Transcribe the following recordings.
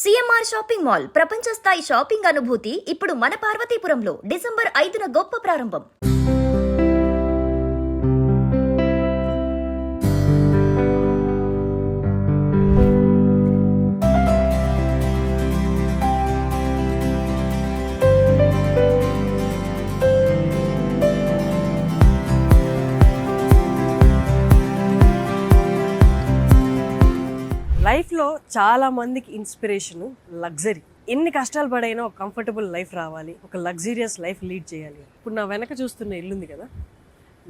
CMR shopping mall ప్రపంచ స్థాయి shopping అనుభూతి ఇప్పుడు మన పార్వతీపురంలో డిసెంబర్ 5న గొప్ప ప్రారంభం. లైఫ్లో చాలా మందికి ఇన్స్పిరేషను లగ్జరీ. ఎన్ని కష్టాలు పడైనా ఒక కంఫర్టబుల్ లైఫ్ రావాలి, ఒక లగ్జీరియస్ లైఫ్ లీడ్ చేయాలి. ఇప్పుడు నా వెనక చూస్తున్న ఇల్లుంది కదా,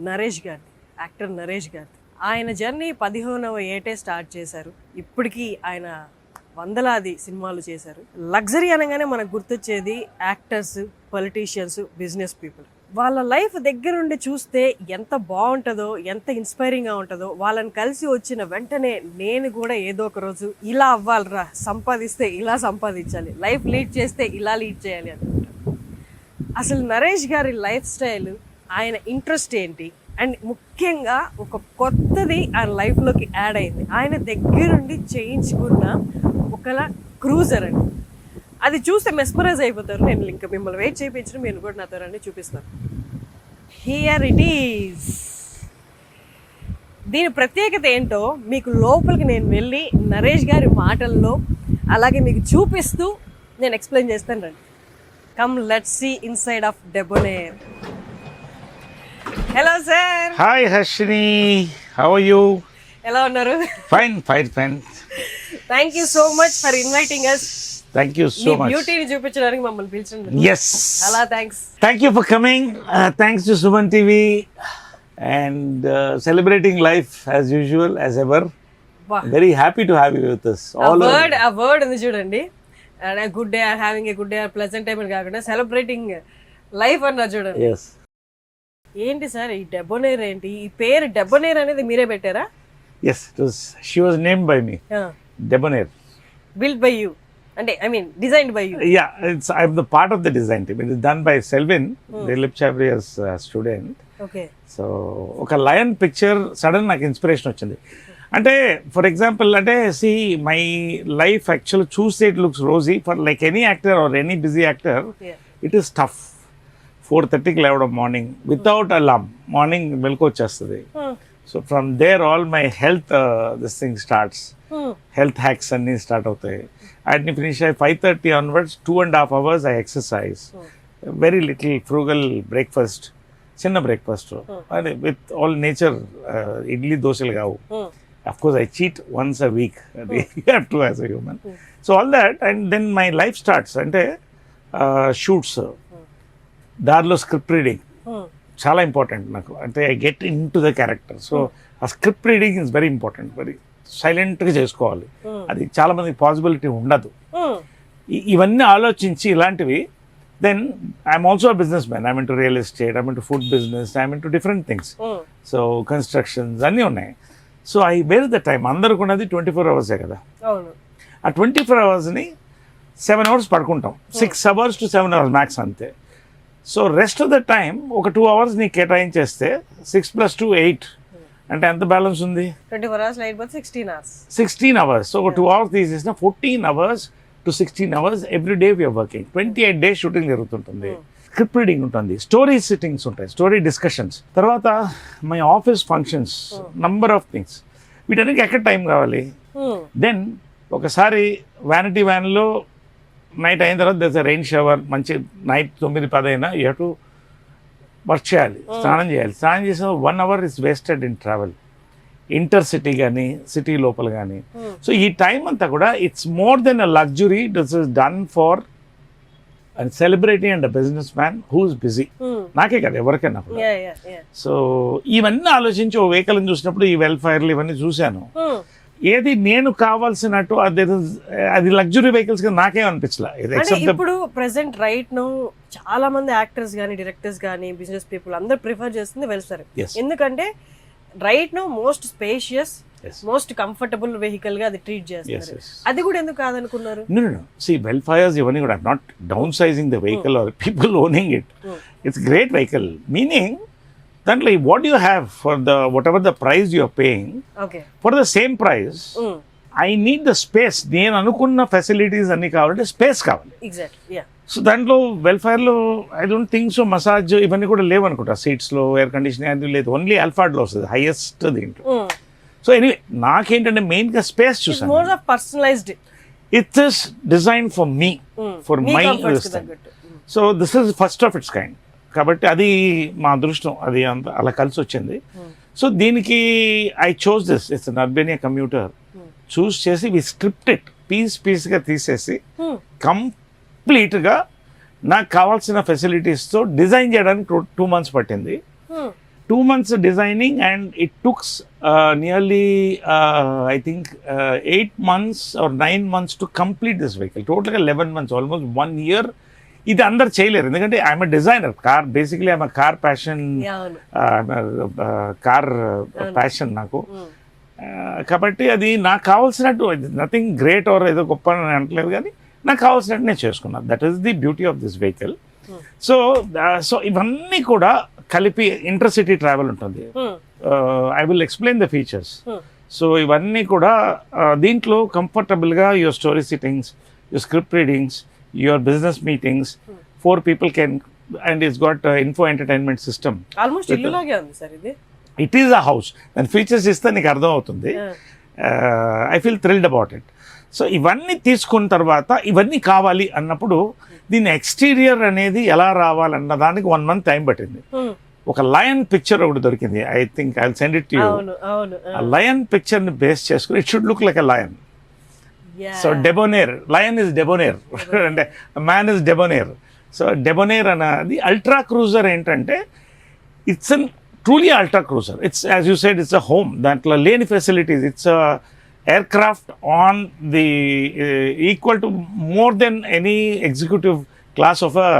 నరేష్ గారిది, యాక్టర్ నరేష్ గారిది. ఆయన జర్నీ 15వ ఏటే స్టార్ట్ చేశారు. ఇప్పటికీ ఆయన వందలాది సినిమాలు చేశారు. లగ్జరీ అనగానే మనకు గుర్తొచ్చేది యాక్టర్స్, పొలిటీషియన్స్, బిజినెస్ పీపుల్. వాళ్ళ లైఫ్ దగ్గరుండి చూస్తే ఎంత బాగుంటుందో, ఎంత ఇన్స్పైరింగ్గా ఉంటుందో. వాళ్ళని కలిసి వచ్చిన వెంటనే నేను కూడా ఏదో ఒక రోజు ఇలా అవ్వాలిరా, సంపాదిస్తే ఇలా సంపాదించాలి, లైఫ్ లీడ్ చేస్తే ఇలా లీడ్ చేయాలి అనుకుంటాను. అసలు నరేష్ గారి లైఫ్ స్టైల్, ఆయన ఇంట్రెస్ట్ ఏంటి, అండ్ ముఖ్యంగా ఒక కొత్తది ఆయన లైఫ్లోకి యాడ్ అయింది. ఆయన దగ్గరుండి చేయించుకున్న ఒకలా క్రూజర్ అండి. అది చూస్తే మెస్మరైజ్ అయిపోతారు. నేను ఇంకా మిమ్మల్ని వెయిట్ చేయించిన మీరు కూడా నాతో రండి, చూపిస్తాను. Here it is. దీని ప్రత్యేకత ఏంటో మీకు లోపలికి నేను వెళ్ళి నరేష్ గారి మాటల్లో అలాగే మీకు చూపిస్తూ నేను ఎక్స్ప్లెయిన్ చేస్తాను. రండి, come let's see inside of Debonair. Hello sir. Hi Harshini, how are you? ఎలా ఉన్నారు? Fine fine fine. Thank you so much for inviting us. Thank you so much. బ్యూటీని చూపించడానికి మమ్మల్ని పిలిచింది. Yes. అలా thanks. Thank you for coming. Thanks to Suman TV and celebrating life as usual, as ever. Wow. Very happy to have you with us. A word ఉంది చూడండి. And a good day, having a good day, pleasant time అని కాకుండా celebrating life అన్నారు చూడండి. Yes. ఏంటి sir ఈ డెబోనేర్ ఏంటి? ఈ పేరు డెబోనేర్ అనేది మీరే పెట్టారా? Yes, she was named by me. Debonair. Built by you. అంటే I mean designed by you. Yeah, I'm the part of the design team. It is done by Selvin, Dilip Chavriy's student. Okay. So ఒక lion picture sudden నాకు inspiration వచ్చింది. అంటే for example, అంటే see my life actual చూస్తే it looks rosy for like any actor or any busy actor. It is tough. 4:30కి లేవడం morning without alarm, morning మెలకు వచ్చేస్తుంది. So from there all my health this thing starts. Health hacks అన్నీ start అవుతాయి. అట్ని finish అయ్యి 5:30 onwards 2.5 hours I exercise. Very little frugal breakfast, చిన్న breakfast, and with all nature. Idli దోశలు కావు. Of course I cheat once a week, you have to as a human. So all that and then my life starts. అంటే shoots, దారిలో script reading చాలా important నాకు. అంటే I get in to the character. So ఆ script reading is very important. Very సైలెంట్గా చేసుకోవాలి. అది చాలా మందికి పాసిబిలిటీ ఉండదు. ఇవన్నీ ఆలోచించి ఇలాంటివి. Then I'm also a businessman. I'm into real estate, I'm into food business, I'm into different things. So constructions అన్నీ ఉన్నాయి. So I where the time. అందరికి ఉన్నది 24 hours కదా. ఆ 24 hours-ని 7 hours పడుకుంటాం. 6 hours to 7 hours మ్యాక్స్ అంతే. So rest of the time ఒక 2 hours నీ కేటాయించేస్తే 6 + 2 8. అంటే ఎంత బ్యాలెన్స్ ఉంది? 24 hours లేకపోతే 16 hours. 16 hours. సో ఒక 2 hours తీసేసిన 14 hours to 16 hours every day we're working. 28 days shooting జరుగుతుంటుంది. స్క్రిప్ట్ రీడింగ్ ఉంటుంది, స్టోరీ సిట్టింగ్స్ ఉంటాయి, స్టోరీ డిస్కషన్స్, తర్వాత my office functions, number of things. వీటన్నిటికి ఎక్కడ టైం కావాలి? దెన్ ఒకసారి వ్యానిటీ వ్యాన్లో నైట్ అయిన తర్వాత దెర్ రెయిన్ షవర్, మంచి నైట్ 9-10 అయినా యూ హ్యావ్ టు వర్క్ చేయాలి, స్నానం చేయాలి. స్నానం చేసిన 1 hour is wasted in travel, inter city కానీ సిటీ లోపల కానీ. సో ఈ టైం అంతా కూడా it's more than a luxury. This is done for and celebrity and a business man who is busy. నాకే కదా, ఎవరికైనా కూడా. సో ఇవన్నీ ఆలోచించి ఓ వెహికల్ చూసినప్పుడు ఈ వెల్ఫైర్లు ఇవన్నీ చూశాను. ఏది నేను కావాల్సినట్టు అది లగ్జరీ వెహికల్స్ గా నాకేం అనిపించలేదు. ఇప్పుడు ప్రెసెంట్ రైట్ నో చాలా మంది యాక్టర్స్ కానీ డైరెక్టర్స్ కానీ బిజినెస్ పీపుల్ అందరు ప్రిఫర్ చేస్తుంది వెల్ఫేర్. ఎందుకంటే right now most spacious, most comfortable vehicle గా అది ట్రీట్ చేస్తారు. అది కూడా ఎందుకు కాదనుకున్నారు? See, వెల్ఫైర్స్ ఇవన్నీ కూడా not down sizing the vehicle or people owning it. It's great vehicle. Meaning దాంట్లో what you have for the whatever the price you are paying, for the same price I need the space. నేను అనుకున్న facilities అన్నీ కావాలంటే space కావాలి. Exactly yeah. So దాంట్లో వెల్ఫేర్లో I don't think so massage ఇవన్నీ కూడా లేవనుకుంటా. సీట్స్లో ఎయిర్ కండిషనింగ్ అది లేదు, ఓన్లీ అల్ఫార్డ్లో వస్తుంది హైయెస్ట్ దీంట్లో. సో ఎనీవే నాకేంటంటే మెయిన్గా స్పేస్ చూసాను. More of personalised. It is design for me, for my use. So this is first of its kind. కాబట్టి అది మా అదృష్టం, అది అంత అలా కలిసి వచ్చింది. సో దీనికి I chose this, it's an Urbania commuter. Choose చేసి వి స్క్రిప్ట్ ఇట్ పీస్గా తీసేసి కంప్లీట్గా నాకు కావాల్సిన ఫెసిలిటీస్తో డిజైన్ చేయడానికి 2 months పట్టింది. 2 months designing and it tooks nearly I think 8 months or 9 months to complete this vehicle. టోటల్గా 11 months, ఆల్మోస్ట్ 1 year. ఇది అందరు చేయలేరు, ఎందుకంటే I'm a designer. Car basically I'm car passion, car passion నాకు. కాబట్టి అది నాకు కావాల్సినట్టు, నథింగ్ గ్రేట్ ఆర్ ఏదో గొప్ప అని అంటలేదు, కానీ నాకు కావాల్సినట్టు నేను చేసుకున్నాను. That is the beauty of this vehicle. So ఇవన్నీ కూడా కలిపి ఇంటర్సిటీ ట్రావెల్ ఉంటుంది. I will explain the features. So ఇవన్నీ కూడా దీంట్లో కంఫర్టబుల్గా your story sittings, your script readings, your business meetings, 4 people can, and it's got info entertainment system. Almost ఇల్లులాగే ఉంది సార్ ఇది. It is a house. దాని features ఇస్తే నీకు అర్థం అవుతుంది. I feel thrilled about it. So ఇవన్నీ తీసుకున్న తర్వాత ఇవన్నీ కావాలి అన్నప్పుడు దీని ఎక్స్టీరియర్ అనేది ఎలా రావాలన్న దానికి 1 month టైం పట్టింది. ఒక లయన్ పిక్చర్ ఒకటి దొరికింది. I think I will send it to you. ఆ లయన్ పిక్చర్ని బేస్ చేసుకుని it should look like a lion. So Debonair, lion is Debonair అంటే man is Debonair. So Debonair అనేది అల్ట్రా క్రూజర్ ఏంటంటే it's an truly ultra cruiser. It's as you said, it's a home. దాంట్లో లేని facilities. It's aircraft on the equal to more than any executive class of a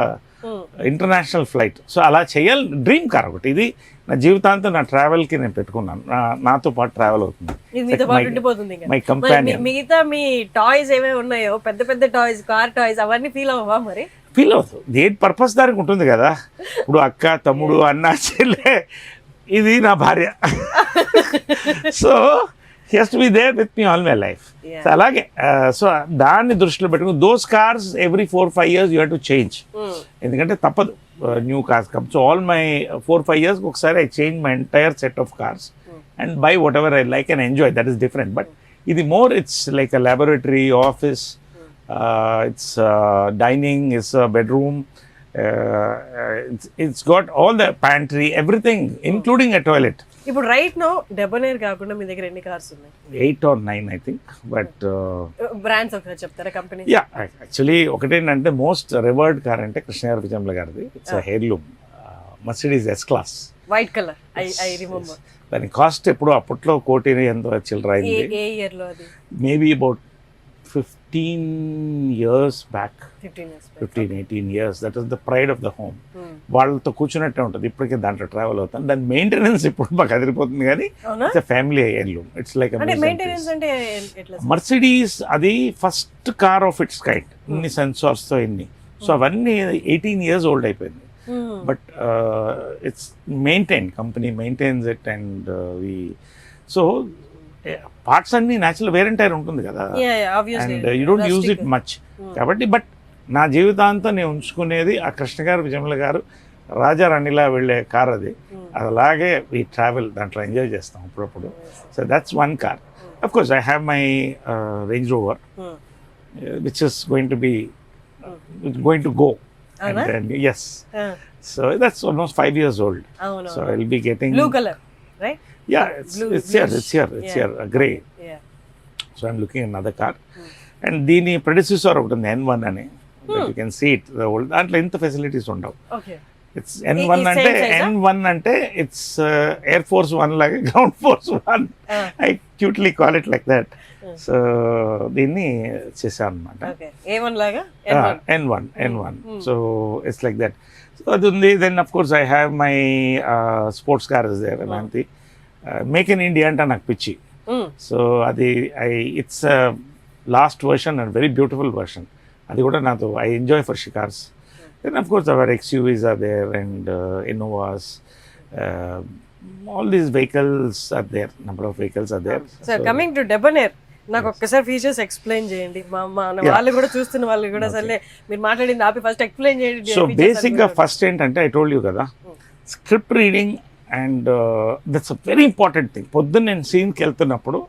international flight. So అలా చేయాలి. Dream car ఒకటి ఇది. నా జీవితాంతం నా ట్రావెల్కి నేను పెట్టుకున్నాను. నాతో పాటు ట్రావెల్ అవుతుంది. My companion. మిగతా మీ టాయ్స్ ఏమేమి ఉన్నాయో, పెద్ద పెద్ద టాయ్స్, కార్ టాయ్స్, అవన్నీ ఫీల్ అవ్వవా మరి? ఫీల్ అవుతుంది. దేని పర్పస్ దానికి ఉంటుంది కదా. ఇప్పుడు అక్క, తమ్ముడు, అన్న, చెల్లె, ఇది నా భార్య. So he has to be there with me all my life. So అలాగే సో దాన్ని దృష్టిలో పెట్టుకుని those cars every 4-5 years you have to change. ఎందుకంటే తప్పదు, new cars come. So all my 4-5 years ఒకసారి I change my entire set of cars and buy whatever I like and enjoy. That is different. But ఇది more, it's like a laboratory, office, it's dining, it's a bedroom, it's got all the pantry, everything, including a toilet. ఇప్పుడు right no డెబోనేర్ కాకుండా మీ దగ్గర ఎన్ని cars ఉన్నాయి? 8 or 9 I think. But brands ఒకసారి చెప్తారా, company? Yeah, actually ఒకటేంటంటే most రివర్డ్ car అంటే కృష్ణగారి విజయంల గారిది. It's heirloom Mercedes S-Class, white colour. I remember. దాని కాస్ట్ ఎప్పుడు అప్పట్లో 1 కోటి ఎంతో చిల్లర అయింది. ఏ ఇయర్ లో అది? Maybe about 15 years back. 15-18 years. That is the pride of the home. వాళ్ళతో కూర్చున్నట్టే ఉంటుంది. ఇప్పటికే దాంట్లో ట్రావెల్ అవుతాను. దాని మెయింటెనెన్స్ ఇప్పుడు మాకు అదిరిపోతుంది, కానీ it's family heirloom. It's like Mercedes. అది first car of its kind. ఇన్ని సెన్సార్స్తో ఇన్ని. సో అవన్నీ 18 years old అయిపోయింది. But it's maintain, company maintains it. And so parts అన్ని న్యాచురల్ వేర్ అండ్ టైర్ ఉంటుంది కదా, and you don't use it much. కాబట్టి బట్ నా జీవితాంతం నేను ఉంచుకునేది ఆ కృష్ణ గారు, విజయమల గారు, రాజా రాణిలా వెళ్ళే కార్ అది. అలాగే ఈ ట్రావెల్ దాంట్లో ఎంజాయ్ చేస్తాం అప్పుడప్పుడు. So that's one car. Of course I have my range rover which is going to go. Yes. So that's almost 5 years old. So I'll be getting blue color, right? Yeah, it's here, grey. Yeah. So I'm looking at another car. And దీని predecessor ఒకటి ఉంది, N1 అని. You can see it, the old. దాంట్లో ఇంత facilities ఉండవు. Okay. It's N1 అంటే N1 అంటే it's Air Force 1 లాగా, Ground Force 1. I cutely call it like that. So దీన్ని చేశాను అనమాట. A1 లాగా N1. So it's like that. So అది ఉంది. Then of course I have my sports car is there. అలాంటి మేక్ ఇన్ ఇండియా అంటే నాకు పిచ్చి. సో అది it's last version and very beautiful version. అది కూడా నాకు ఐ ఎంజాయ్ ఫర్ షికార్స్. Then of course our XUVs are there and Innovas. All these vehicles are there, number of vehicles are there. So coming to Debonair, నాకు ఒక్కసారి features explain చేయండి. మన వాళ్ళు కూడా చూస్తున్న వాళ్ళు కూడా సర్లే మీరు మాట్లాడింది ఆపి ఫస్ట్ ఎక్స్ప్లెయిన్ చేయండి. సో బేసిక్గా ఫస్ట్ ఏంటంటే ఐ టోల్డ్ యూ కదా, script reading and that's a very important thing. పొద్దున్న నేను సీన్కి వెళ్తున్నప్పుడు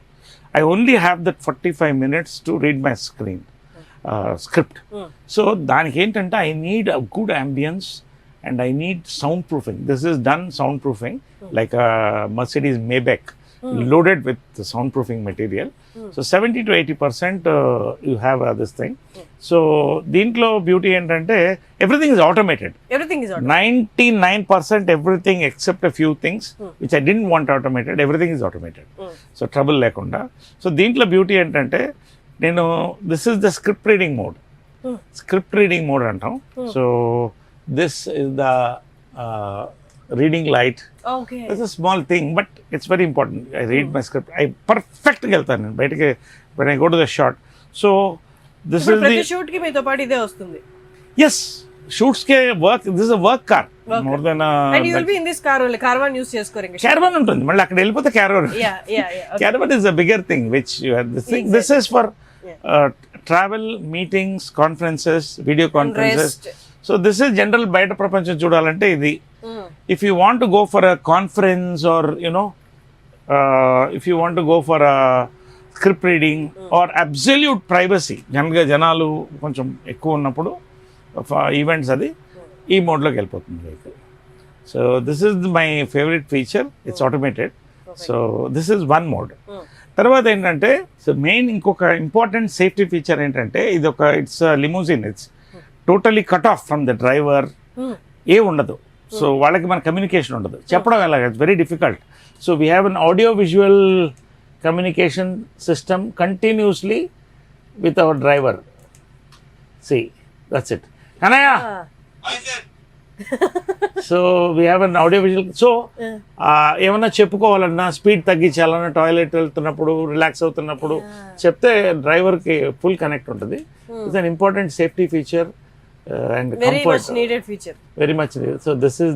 I only have that 45 minutes to read my script. So దానికి ఏంటంటే I need a good ambience and I need soundproofing. This is done soundproofing like a Mercedes Maybach, loaded with the soundproofing material. So 70 to 80% you have this thing. So deentlo beauty entante everything is automated. Everything is automated. 99% everything except a few things which I didn't want automated, everything is automated. So trouble lekunda. So deentlo beauty entante nenu this is the script reading mode. Script reading mode antam. So this is the reading light. Okay. It's a small thing, but it's very important. I read my script. I perfect వెళ్తాను నేను బయటకి when I go to the shot. So this is ప్రతి the shoot కి మీతో పాటు ఇదే వస్తుంది. yes shoots ke work. This is a work car more than a And you will be in this car only. Caravan use చేసుకోరు ఇంకా. caravan ఉంటుంది మళ్ళీ అక్కడ వెళ్ళిపోతే caravan. Yeah. Okay. Caravan is a bigger thing which you have this thing. This is for travel, meetings, conferences, video conferences. Rest. So this is general బయట ప్రపంచం చూడాలంటే ఇది. If you want to go for a conference or you know if you want to go for a script reading or absolute privacy, జనరల్గా జనాలు కొంచెం ఎక్కువ ఉన్నప్పుడు events అది ఈ మోడ్లోకి వెళ్ళిపోతుంది vehicle. So this is my favourite feature. It's automated. So this is one mode. తర్వాత ఏంటంటే సో మెయిన్ ఇంకొక ఇంపార్టెంట్ సేఫ్టీ ఫీచర్ ఏంటంటే ఇది ఒక it's limousine. It's totally cut off from the driver. ఏ ఉండదు. సో వాళ్ళకి మన కమ్యూనికేషన్ ఉండదు. చెప్పడం ఎలాగ it's very difficult. So we have an audio visual communication system continuously with our driver. See that's it అనయ్య. So we have an audio visual. So ఏమన్నా చెప్పుకోవాలన్నా, speed తగ్గించాలన్నా, toilet వెళ్తున్నప్పుడు, రిలాక్స్ అవుతున్నప్పుడు చెప్తే డ్రైవర్కి ఫుల్ కనెక్ట్ ఉంటుంది. It's an important safety feature and Very comfort. much needed feature. Very much. So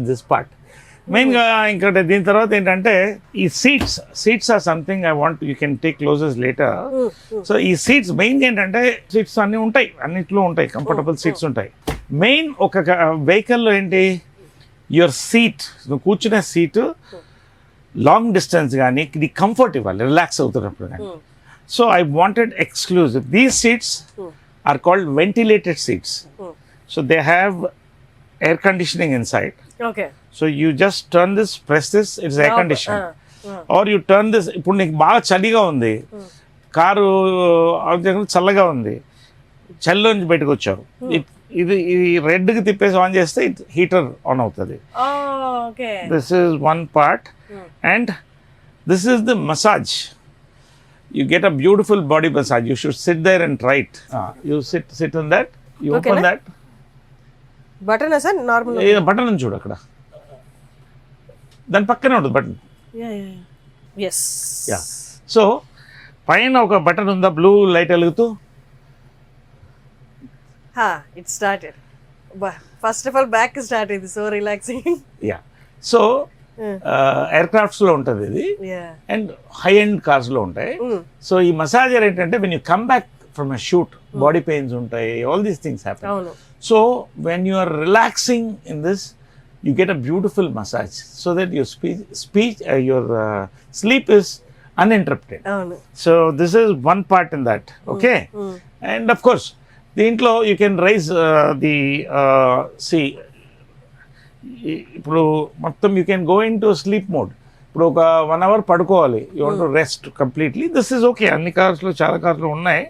this part మెయిన్గా. ఇంకోటి దీని తర్వాత ఏంటంటే ఈ seats or something I want you can take closes later. So ఈ సీట్స్ మెయిన్గా ఏంటంటే సీట్స్ అన్నీ ఉంటాయి, అన్నిట్లో ఉంటాయి, కంఫర్టబుల్ సీట్స్ ఉంటాయి. మెయిన్ ఒక వెహికల్లో ఏంటి యువర్ సీట్, నువ్వు కూర్చునే సీటు లాంగ్ డిస్టెన్స్ కానీ ఇది కంఫర్ట్ ఇవ్వాలి రిలాక్స్ అవుతున్నప్పుడు కానీ. So I wanted exclusive. These seats are called ventilated seats. So they have air conditioning inside. Okay. So you just turn this, press this, it's air conditioned. Or you turn this, ఇప్పుడు నీకు బాగా చలిగా ఉంది, car చల్లగా ఉంది, చలిలో నుంచి బయటకు వచ్చావు, ఇది రెడ్కి తిప్పేసి ఆన్ చేస్తే హీటర్ ఆన్ అవుతుంది. Okay. This is one part. And this is the massage. You get a beautiful body massage. You should sit there and try it. You sit on that. You Okay, open that. Button sir normal. Button అని చూడు అక్కడ, దాని పక్కనే ఉంటుంది button. Yes. Yeah. So పైన ఒక button ఉందా, blue light వెలుగుతూ. It started. First of all back start అయింది. So relaxing. యా. సో ఎయిర్ క్రాఫ్ట్స్లో ఉంటుంది ఇది అండ్ హై ఎండ్ కార్స్లో ఉంటాయి. సో ఈ మసాజర్ ఏంటంటే when you come back from a shoot, body pains ఉంటాయి, all these things happen. So when you are relaxing in this, you get a beautiful massage so that your sleep is uninterrupted. So this is one part in that. Okay. And of course దీంట్లో you can raise the see ఇప్పుడు మొత్తం you can go into sleep mode. ఇప్పుడు ఒక 1 hour పడుకోవాలి, you want to rest completely. This is okay. అన్ని కార్స్లో, చాలా కార్స్లో ఉన్నాయి.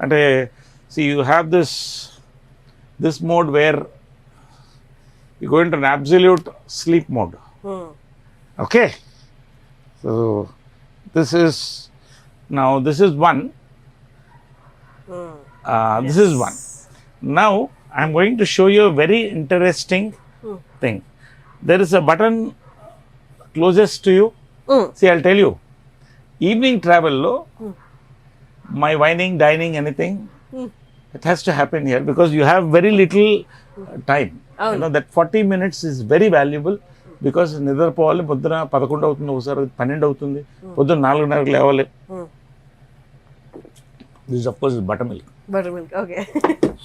అంటే see you have this mode where you go into an absolute sleep mode. Okay. So this is one. This is one. Now I'm going to show you a very interesting thing. There is a button closest to you. See, I'll tell you. Evening travel lo, my wining, dining, anything, it has to happen here because you have very little time. You know that 40 minutes is very valuable because నిద్రపోవాలి. పొద్దున 11 అవుతుంది, ఒకసారి 12 అవుతుంది, పొద్దున 4:30కి లేవాలి. This of course is buttermilk. Buttermilk. Okay.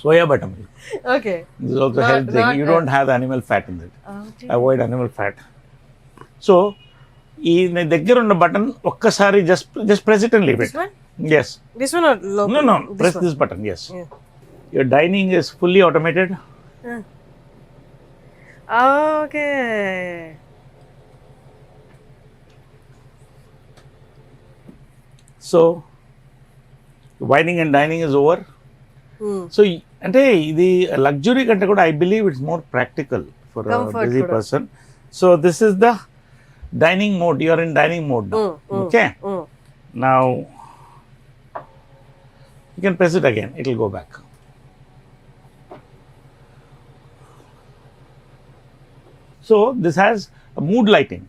Soya buttermilk. Okay. This is also Not- health thing. not, You don't have animal fat in it. Okay. Avoid animal fat. So, ఈ దగ్గర ఉన్న బటన్ ఒక్కసారి just press it and leave This it. one? Yes. This one or local? No. This Press one. this button. Yes. Yeah. Your dining is fully automated. Okay. So, wining and dining is over. So అంటే ఇది luxury కంటే కూడా I believe it's more practical for Comfort busy కూడా. Person. So this is the dining mode. You're in dining mode. Okay, now you can press it again, it will go back. So this has mood lighting.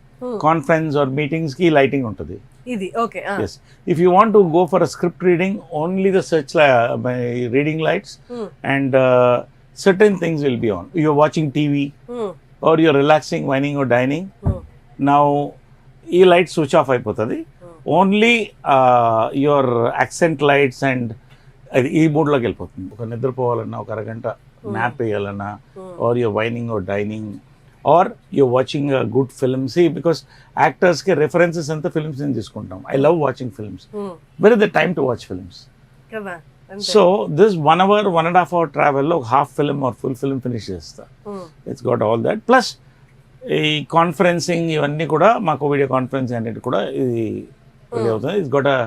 Conference or meetings కి lighting ఉంటుంది. ఇది okay. Yes. If you want to go for a script reading, only the reading lights and certain things will be on. You're watching TV or you're relaxing, whining or dining. Now, ఈ light switch off అయిపోతుంది. Only your accent lights and ఈ మోడ్లోకి వెళ్ళిపోతుంది. ఒక నిద్రపోవాలన్నా, ఒక అరగంట nap వేయాలన్నా, or you're whining or dining, or you're watching a good film. See, because actors ke references anta films in తీసుకుంటాం. I love watching films. Where is the time to watch films? కదా. So this 1 hour, 1.5 hour travel lo half film or full film finish chesta. It's got all that. Plus ఈ conferencing ఇవన్నీ కూడా మాకు video conference అనేది కూడా ఇది అవుతుంది. It's got a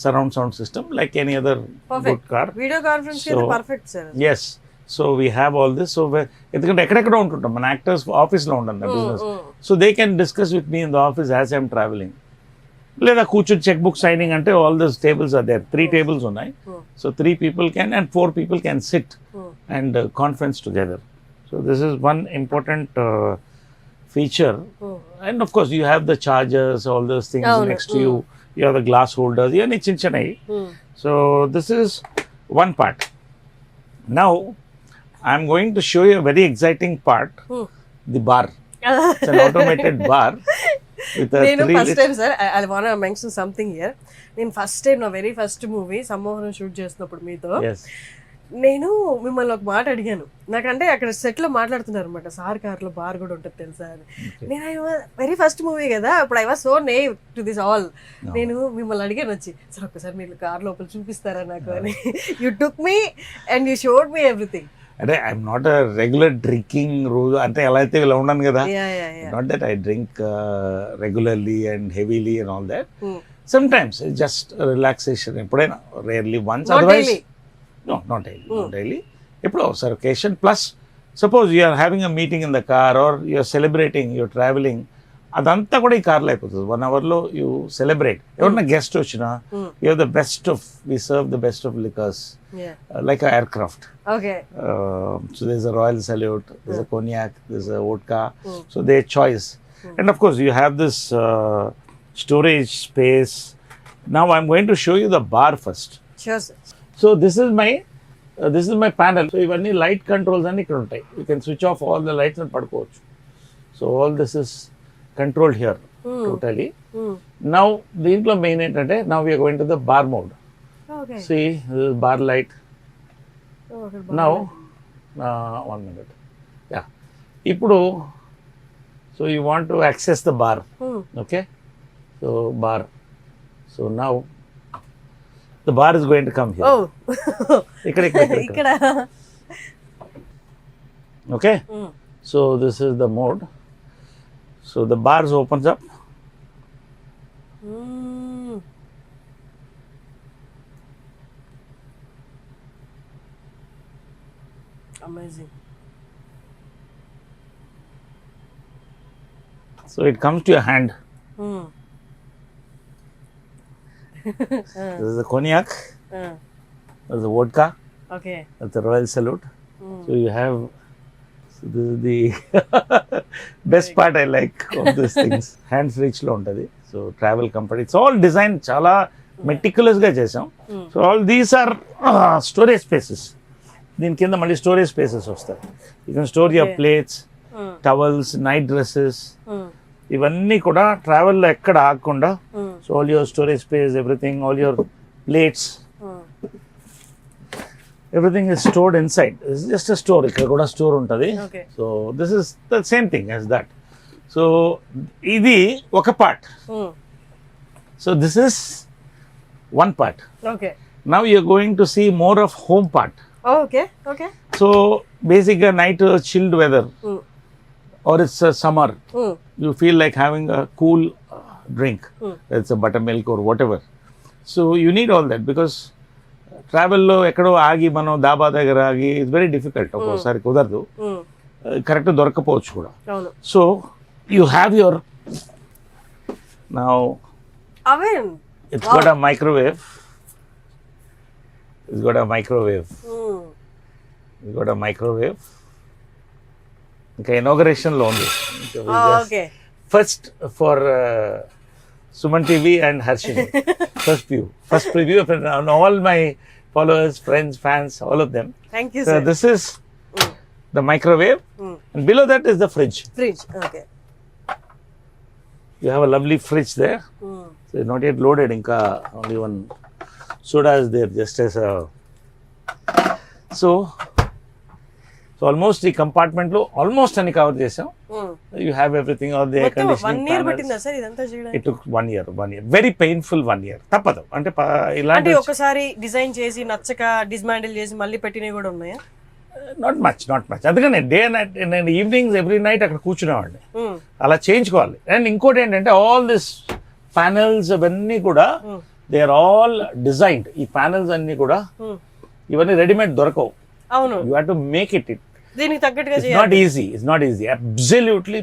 surround sound system like any other good car. Video conference perfect sir. Yes. So we have all this. So ఎందుకంటే ఎక్కడెక్కడ ఉంటుంటాం మన యాక్టర్స్, ఆఫీస్లో ఉంటుంది business. So they can discuss with me in the office as I'm travelling. లేదా కూర్చొని chequebook signing అంటే all this tables are there. 3 tables ఉన్నాయి. So 3 people can and 4 people can sit and conference together. So this is one important feature. And of course you have the chargers, all those things next to you. You have the glass holders. ఇవన్నీ చిన్న చిన్నవి. So this is one part. Now I'm going to show you a very exciting part, the bar. It's an automated bar with a నేను 3 first time sir I want to mention something here. నేను first time నా very first movie సమ్మోహనం shoot చేసినప్పుడు మీతో Yes. నేను మిమ్మల్ని ఒక మాట అడిగాను. నాకంటే అక్కడ సెట్లో మాట్లాడుతున్నారు అనమాట, సార్ కార్లో బార్ కూడా ఉంటుంది తెలుసా అని. నేను వెరీ ఫస్ట్ మూవీ కదా, అప్పుడు I was so నేవ్ to this all. నేను మిమ్మల్ని అడిగాను వచ్చి, సార్ ఒక్కసారి మీరు కార్ లోపల చూపిస్తారా నాకు అని. You took me and you showed me everything. అంటే I'm not a regular drinking రోజు అంటే ఎలా అయితే ఇలా ఉన్నాను కదా. Not that I drink regularly and heavily and all that. Sometimes just relaxation, ఎప్పుడైనా rarely once. Otherwise no, not daily. Not daily. ఎప్పుడో ఒకసారి occasion. Plus suppose you are having a meeting in the car or you are celebrating, you are traveling, అదంతా కూడా ఈ కార్లో అయిపోతుంది. 1 hourలో you celebrate. ఎవరన్నా గెస్ట్ వచ్చినా you have the best of, we serve the best of liquors like a aircraft. Okay. So there's a Royal Salute, there's a cognac, there's a vodka. So their choice. And of course you have this storage space. Now I'm going to show you the bar first. Sure sir. So this is my panel. So ఇవన్నీ light controls అన్ని ఇక్కడ ఉంటాయి. You can switch off all the lights అని పడుకోవచ్చు. So all this is controlled here totally. Now దీంట్లో main ఏంటంటే now we're going to the bar mode. See bar light. Now 1 minute. Yeah, ఇప్పుడు so you want to access the bar. Okay, so bar. So now the bar is going to come here. Oh. ikkada. Okay. So this is the mode. So the bars opens up. Amazing. So it comes to your hand. This is the cognac. This is the vodka. Okay. That's the Royal Salute. So you have. So this is the best part I like of these things. Hands reach lo untadi. So travel comfort. It's all designed chala meticulous ga chesam. So all these are storage spaces. Din kinda malli storage spaces vastayi. You can store your plates, towels, night dresses. ఇవన్నీ కూడా ట్రావెల్లో ఎక్కడ ఆగకుండా. So all your storage space, everything, all your plates, everything is stored inside. It's just a store. ఇక్కడ కూడా store ఉంటుంది. Okay. So this is the same thing as that. So ఇది ఒక part. So this is one part. Okay now you're going to see more of home part. Okay okay so బేసిక్గా night chilled weather or it's summer, you feel like having a cool drink. It's a buttermilk or whatever. So you need all that because ట్రావెల్లో ఎక్కడో ఆగి మనం దాబా దగ్గర ఆగి it's very difficult. ఒక్కోసారి కుదరదు, correct దొరకపోవచ్చు కూడా. అవును. So you have your now oven. It's got a microwave. It's got a microwave. It's got a microwave. ఇంకా ఇనాగరేషన్లో ఉంది. Okay First for Suman TV and Harshini. First preview of all my followers, friends, fans, all of them. Thank you So sir. this is the microwave, and below that is the fridge. Fridge. Okay You have a lovely fridge there. So it's not yet loaded. Inka only one soda is there, just as a. So almost ఈ compartment లో almost అన్ని cover చేసాం. You have everything, all the air మొత్తం 1 conditioning year panels. పట్టిందా sir ఇదంతా చేయడానికి? It took 1 year. Very painful 1 year. తప్పదు అంటే ఇలాంటి అంటే ఒకసారి డిజైన్ చేసి నచ్చక డిస్మాండిల్ చేసి మళ్ళీ పెట్టినవి కూడా ఉన్నాయా? Not much. అందుకనే డే నైట్ నేను ఈవినింగ్స్ ఎవ్రీ నైట్ అక్కడ కూర్చునేవాడిని. అలా చేయించుకోవాలి. అండ్ ఇంకోటి ఏంటంటే ఆల్ దిస్ ప్యానెల్స్ అవన్నీ కూడా దే ఆర్ ఆల్ డిజైన్డ్. ఈ ప్యానెల్స్ అన్ని కూడా ఇవన్నీ రెడీమేడ్ దొరకవు. అవును. You have to make it. దీనికి తగ్గట్టుగా It's not easy. It's not easy. Absolutely,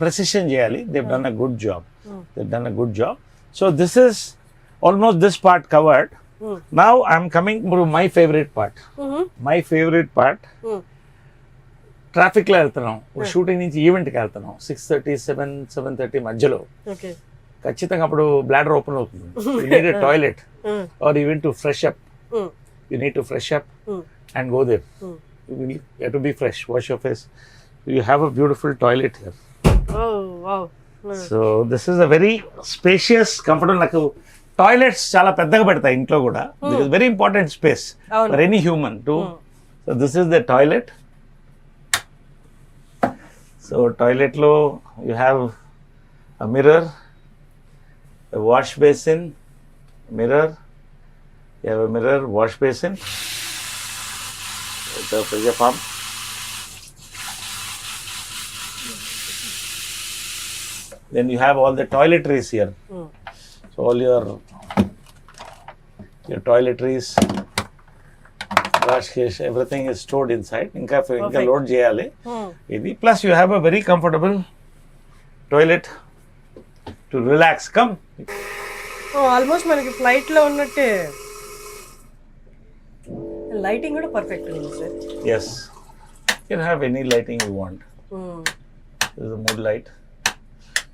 precision చేయాలి. They've done a good job. They've done a good job. So this is almost this part covered. Now I'm coming to my favorite part. My favorite part. Traffic లో వెళ్తున్నాం, shooting నుంచి ఈవెంట్కి వెళ్తున్నాం. 6:30, 7:30 మధ్యలో okay ఖచ్చితంగా అప్పుడు bladder open అవుతుంది. You need a toilet or even to fresh up. You need to fresh up and go there. You have to be fresh, wash your face. You have a beautiful toilet here. Oh wow. So this is a very spacious, comfortable. నాకు toilets చాలా పెద్దగా పెడతాయి ఇంట్లో కూడా. This is very important space for any human too. So this is the toilet. So toilet lo you have a mirror, a wash basin, mirror. You have a mirror, wash basin. The pressure pump. Then you have all the toiletries here. So all your toiletries, wash case, everything is stored inside. Inka load cheyali. Idi plus you have a very comfortable toilet to relax. Come. Almost మనకి flight లో ఉన్నట్టే. Lighting కూడా perfect ఉంది sir. Yes. You can have any lighting you want. This is the mood light,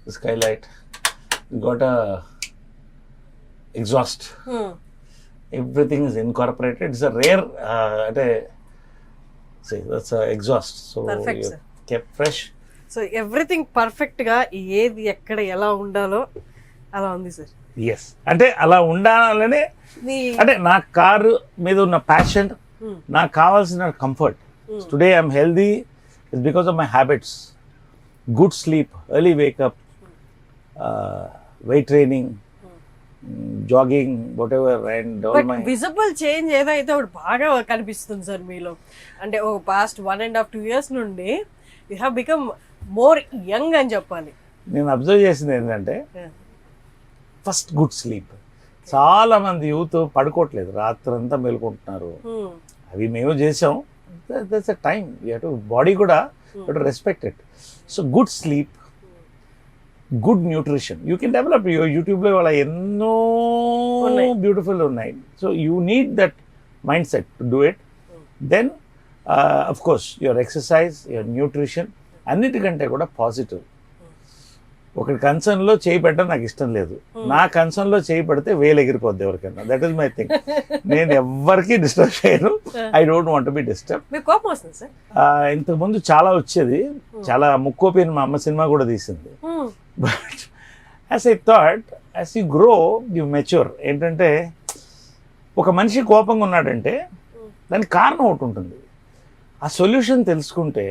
the skylight. You got a exhaust. Everything is incorporated. It's a rare, see, that's a exhaust. So Perfect, you sir. kept fresh. So everything perfect గా ఏది ఎక్కడ ఎలా ఉండాలో అలా ఉంది sir. Yes, అంటే అలా ఉండాలనే. మీ అంటే నా కారు మీద ఉన్న ప్యాషన్, నాకు కావాల్సిన comfort. Today I'm healthy is because of my habits. Good sleep, early wake up, weight training, jogging, what ever. And all but my visible change ఏదైతే ఒకటి బాగా కనిపిస్తుంది సార్ మీలో. అంటే ఒక పాస్ట్ 1.5-2 years నుండి you have become more young అని చెప్పాలి. నేను అబ్జర్వ్ చేసింది ఏంటంటే ఫస్ట్ గుడ్ స్లీప్. చాలా మంది యూత్ పడుకోవట్లేదు, రాత్రంతా మేలుకుంటున్నారు. అవి మేము చేసాం. That's a time. బాడీ కూడా respect it. So good sleep, good nutrition you can develop. యూట్యూబ్లో వాళ్ళ ఎన్నో బ్యూటిఫుల్ ఉన్నాయి. So you need that mindset to do it. Then of course your exercise, your nutrition, అన్నిటికంటే కూడా positive. ఒకటి కన్సర్న్లో చేయి పెట్టడం నాకు ఇష్టం లేదు. నా కన్సర్న్లో చేయి పెడితే వేలు ఎగిరిపోద్ది ఎవరికైనా. That is my thing. నేను ఎవరికి డిస్టర్బ్ చేయను. I don't want be disturb. మీకు కోపం వస్తుంది సార్? ఇంతకుముందు చాలా వచ్చేది. చాలా ముక్కోపిని మా అమ్మ సినిమా కూడా తీసింది. But as I thought, as you grow you mature. ఏంటంటే ఒక మనిషి కోపంగా ఉన్నాడంటే దానికి కారణం ఒకటి ఉంటుంది. ఆ సొల్యూషన్ తెలుసుకుంటే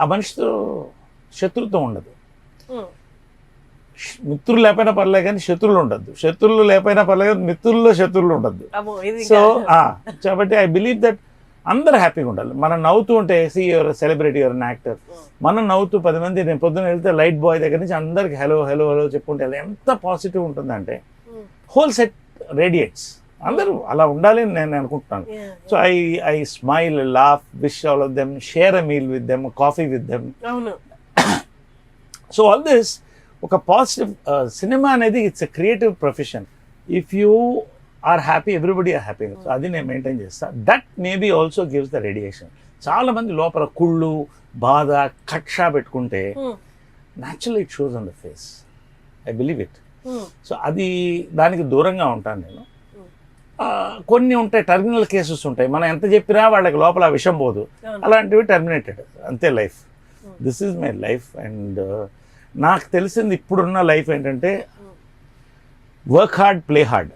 ఆ మనిషితో శత్రుత్వం ఉండదు. మిత్రులు లేకపోయినా పర్లేదు కానీ శత్రువులు ఉండద్దు, శత్రువులు లేకపోయినా పర్లేదు కానీ మిత్రుల్లో శత్రువులు ఉండద్దు. సో కాబట్టి ఐ బిలీవ్ దట్ అందరూ హ్యాపీగా ఉండాలి. మనం నవ్వుతూ ఉంటే యువర్ సెలబ్రిటీ, యువర్ యాక్టర్, మనం నవ్వుతూ 10 మంది, నేను పొద్దున్న వెళ్తే లైట్ బాయ్ దగ్గర నుంచి అందరికి హలో హలో హలో చెప్పుకుంటే అది ఎంత పాజిటివ్ ఉంటుందంటే హోల్ సెట్ రేడియేట్స్. అందరూ అలా ఉండాలి అని నేను అనుకుంటున్నాను. So I smile, laugh, wish all of them, share a meal with them, coffee with them. So all this ఒక పాజిటివ్ సినిమా అనేది it's a creative profession. If you are happy, everybody are happy. So అది నేను maintain చేస్తాను. That maybe also gives the radiation. చాలా మంది లోపల కుళ్ళు, బాధ, కక్ష పెట్టుకుంటే natural it shows on the face. I believe it. So అది దానికి దూరంగా ఉంటాను నేను. కొన్ని ఉంటాయి, టర్మినల్ కేసెస్ ఉంటాయి, మనం ఎంత చెప్పినా వాళ్ళకి లోపల ఆ విషయం పోదు, అలాంటివి టర్మినేటెడ్, అంతే life. This is my life. And నాకు తెలిసింది ఇప్పుడున్న లైఫ్ ఏంటంటే work hard, play hard.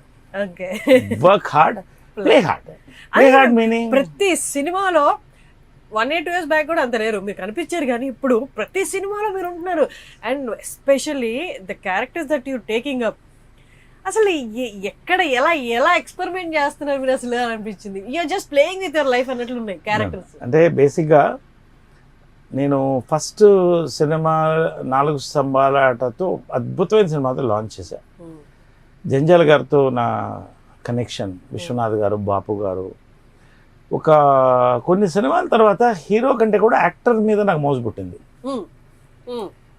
Work hard, play hard. Play hard meaning ప్రతి సినిమాలో 1 year 2 years బ్యాక్ కూడా అంత లేరు, మీరు కనిపించారు, కానీ ఇప్పుడు ప్రతి సినిమాలో మీరు ఉంటున్నారు. And especially the characters that you taking up, అసలు ఎక్కడ ఎలా ఎక్స్పెరిమెంట్ చేస్తున్నారు మీరు అసలు అనిపించింది. You're just playing with your life అన్నట్లు ఉన్నాయి క్యారెక్టర్స్. అంటే బేసిక్గా నేను ఫస్ట్ సినిమా 4 స్తంభాల ఆటతో అద్భుతమైన సినిమాతో లాంచ్ చేశాను. జంజాల గారితో నా కనెక్షన్, విశ్వనాథ్ గారు, బాపు గారు. ఒక కొన్ని సినిమాల తర్వాత హీరో కంటే కూడా యాక్టర్ మీద నాకు మోజు పుట్టింది.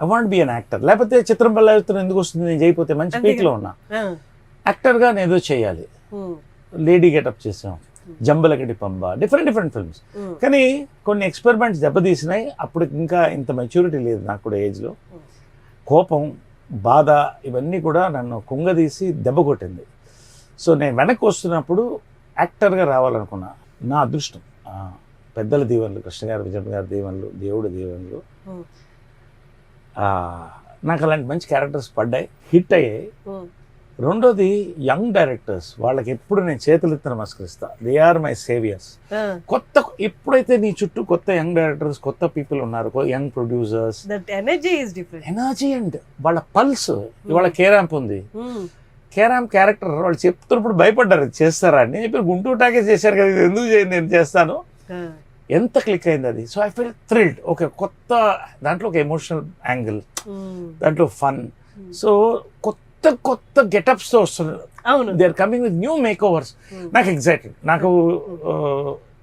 I want be an actor. లేకపోతే చిత్రం పల్లెత్తున ఎందుకు వస్తుంది, నేను చేయకపోతే మంచి పీక్లో ఉన్నా, యాక్టర్గా నేను ఏదో చేయాలి. లేడీ గెటప్ చేసాం, జంబలకటి పంబ, డిఫరెంట్ ఫిల్మ్స్. కానీ కొన్ని ఎక్స్పెరిమెంట్స్ దెబ్బతీసినాయి. అప్పుడు ఇంకా ఇంత మెచ్యూరిటీ లేదు నాకు కూడా ఏజ్లో. కోపం, బాధ ఇవన్నీ కూడా నన్ను కుంగదీసి దెబ్బ కొట్టింది. సో నేను వెనక్కి వస్తున్నప్పుడు యాక్టర్గా రావాలనుకున్నా. నా అదృష్టం, పెద్దల దీవెనలు, కృష్ణ గారు, విజయ్ గారి దీవెనలు, దేవుడి దీవెనలు, నాకు అలాంటి మంచి క్యారెక్టర్స్ పడ్డాయి, హిట్ అయ్యాయి. రెండోది యంగ్ డైరెక్టర్స్, వాళ్ళకి ఎప్పుడు నేను చేతులెత్తి నమస్కరిస్తా. They are my saviours. కొత్త ఎప్పుడైతే నీ చుట్టూ కొత్త యంగ్ డైరెక్టర్స్, కొత్త పీపుల్ ఉన్నారు, యంగ్ ప్రొడ్యూసర్స్, ఎనర్జీ అండ్ వాళ్ళ పల్స్. ఇవాళ కేరాంప్ ఉంది, కేరాంప్ క్యారెక్టర్ వాళ్ళు చెప్తున్నప్పుడు భయపడ్డారు, చేస్తారా అని. నేను చెప్పి గుంటూరు టాకే చేశారు కదా, ఇది ఎందుకు చేయండి, నేను చేస్తాను. ఎంత క్లిక్ అయింది అది. So I feel thrilled. Okay, కొత్త దాంట్లో ఒక ఎమోషనల్ యాంగిల్, దాంట్లో ఫన్. సో కొత్త గెటప్స్తో వస్తున్నారు. They are coming with new makeovers. నాకు ఎగ్జైటెడ్. నాకు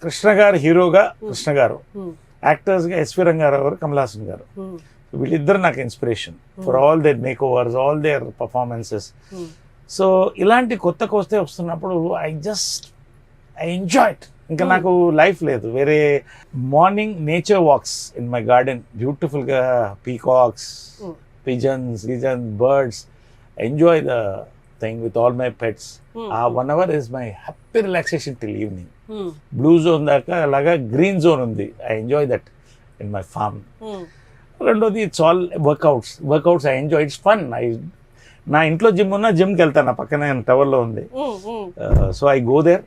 కృష్ణ గారు హీరోగా, కృష్ణ గారు యాక్టర్స్గా ఎస్వి రంగారావు గారు, కమల్ హాసన్ గారు, వీళ్ళిద్దరు నాకు inspiration for all their makeovers, all their performances. So ఇలాంటి కొత్తకు వస్తే వస్తున్నప్పుడు ఐ ఎంజాయ్ ఇట్. ఇంకా నాకు లైఫ్ లేదు వేరే. Morning nature walks in my garden, బ్యూటిఫుల్గా peacocks, pigeons, birds. Enjoy the thing with all my pets. ఆ 1 hour is my happy relaxation till evening. Blue zone దాకా అలాగా గ్రీన్ జోన్ ఉంది. I enjoy that in my farm. రెండోది it's all workouts I enjoy. It's fun. నా ఇంట్లో gym ఉన్నా జిమ్కి వెళ్తాను, నా పక్కన టవర్లో ఉంది. So I go there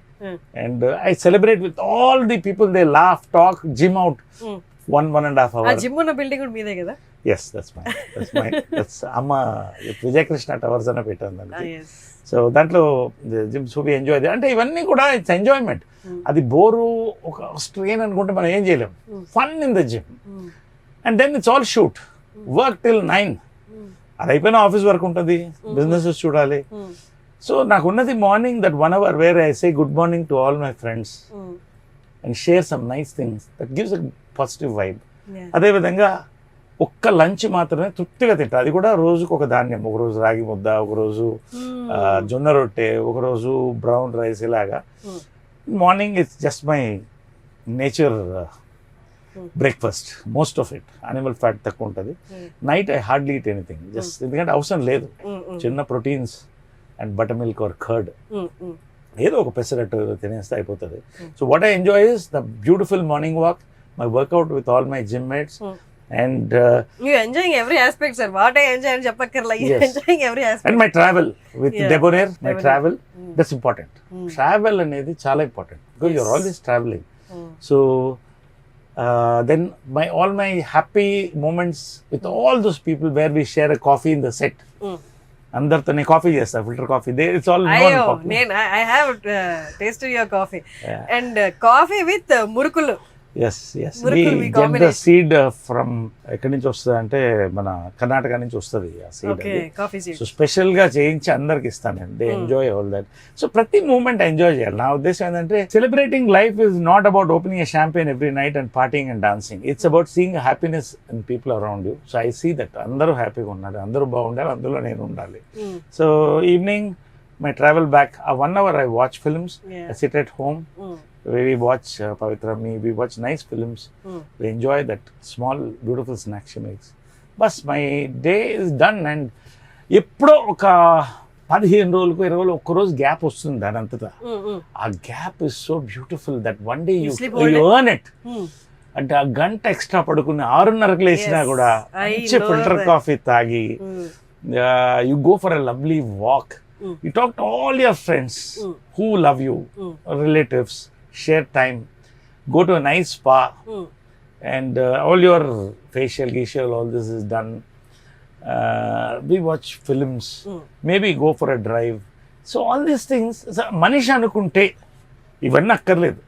and I celebrate with all the people. They laugh, talk, gym out 1.5 hours. Gym ఉన్న బిల్డింగ్ కూడా మీదే కదా? Yes, that's mine. That's అమ్మ విజయ కృష్ణ టవర్స్ అని పెట్టాను దానికి. సో దాంట్లో జిమ్, సో వి ఎంజాయ్. అంటే ఇవన్నీ కూడా ఇట్స్ ఎంజాయ్మెంట్. అది బోరు, ఒక స్ట్రెయిన్ అనుకుంటే మనం ఏం చేయలేం. Fun in the gym. And then it's all shoot, work till 9. అది అయిపోయిన ఆఫీస్ వర్క్ ఉంటుంది, బిజినెసెస్ చూడాలి. సో నాకు ఉన్నది morning that 1 hour where I say good morning to all my friends and share some nice things that gives a positive vibe. అదేవిధంగా ఒక్క lunch మాత్రమే తృప్తిగా తింటా. అది కూడా రోజుకు ఒక ధాన్యం, ఒకరోజు రాగి ముద్ద, ఒకరోజు జొన్న రొట్టె, ఒకరోజు బ్రౌన్ రైస్, ఇలాగా. Morning it's just my nature breakfast, most of it animal fat తక్కువ ఉంటుంది. Night I hardly eat anything, just ఎందుకంటే అవసరం లేదు. చిన్న proteins and butter milk are curd, ఏదో ఒక పెసరట్టు తినేస్తే అయిపోతుంది. So what I enjoy is the beautiful morning walk, my workout with all my gym mates, And You enjoying every aspect, sir. What I enjoy and చెప్పక్కర్లా. You Yes. enjoying every aspect. and my travel with Yeah. Debonair, my Debonair. travel, that's important. Travel అనేది చాలా important because you're always traveling. So then all my happy moments with all those people where we share a coffee in the set. అందరితో నేను coffee చేస్తా, filter coffee. It's all అయ్యో నేను I have tasted your coffee and coffee with మురుకులు. yes Miracle we we get the combination. seed from ఎక్కడి నుంచి వస్తుంది అంటే మన కర్ణాటక నుంచి వస్తుంది ఆ seed. Okay coffee seed. So special గా చేయించి అందరికి ఇస్తాను నేను. They enjoy all that. So ప్రతి మూమెంట్ ఎంజాయ్ చేయాలి. నా ఉద్దేశం ఏంటంటే celebrating life is not about opening a champagne every night and partying and dancing. It's about seeing happiness in people around you. So I see that అందరూ హ్యాపీగా ఉండాలి, అందరూ బాగుండాలి, అందులో నేను ఉండాలి. So evening my travel back ఆ 1 hour I watch films. I sit at home. We watch Pavitra, we watch nice films. We enjoy that small beautiful snack she makes. Bas my day is done. And ఎప్పుడో ఒక 15 రోజులకు 20 రోజులు ఒక్క రోజు gap వస్తుంది దాని అంతటా. ఆ gap is so beautiful that one day you earn it. అంటే ఆ గంట ఎక్స్ట్రా పడుకుని 6:30కి లేచినా కూడా మంచి ఫిల్టర్ కాఫీ తాగి you go for a lovely walk. You talk to all your friends who love you, relatives, share time, go to a nice spa, and all your facial, all this is done. We watch films, maybe go for a drive. So all these things, manishi anukunte ivanna akkarledu.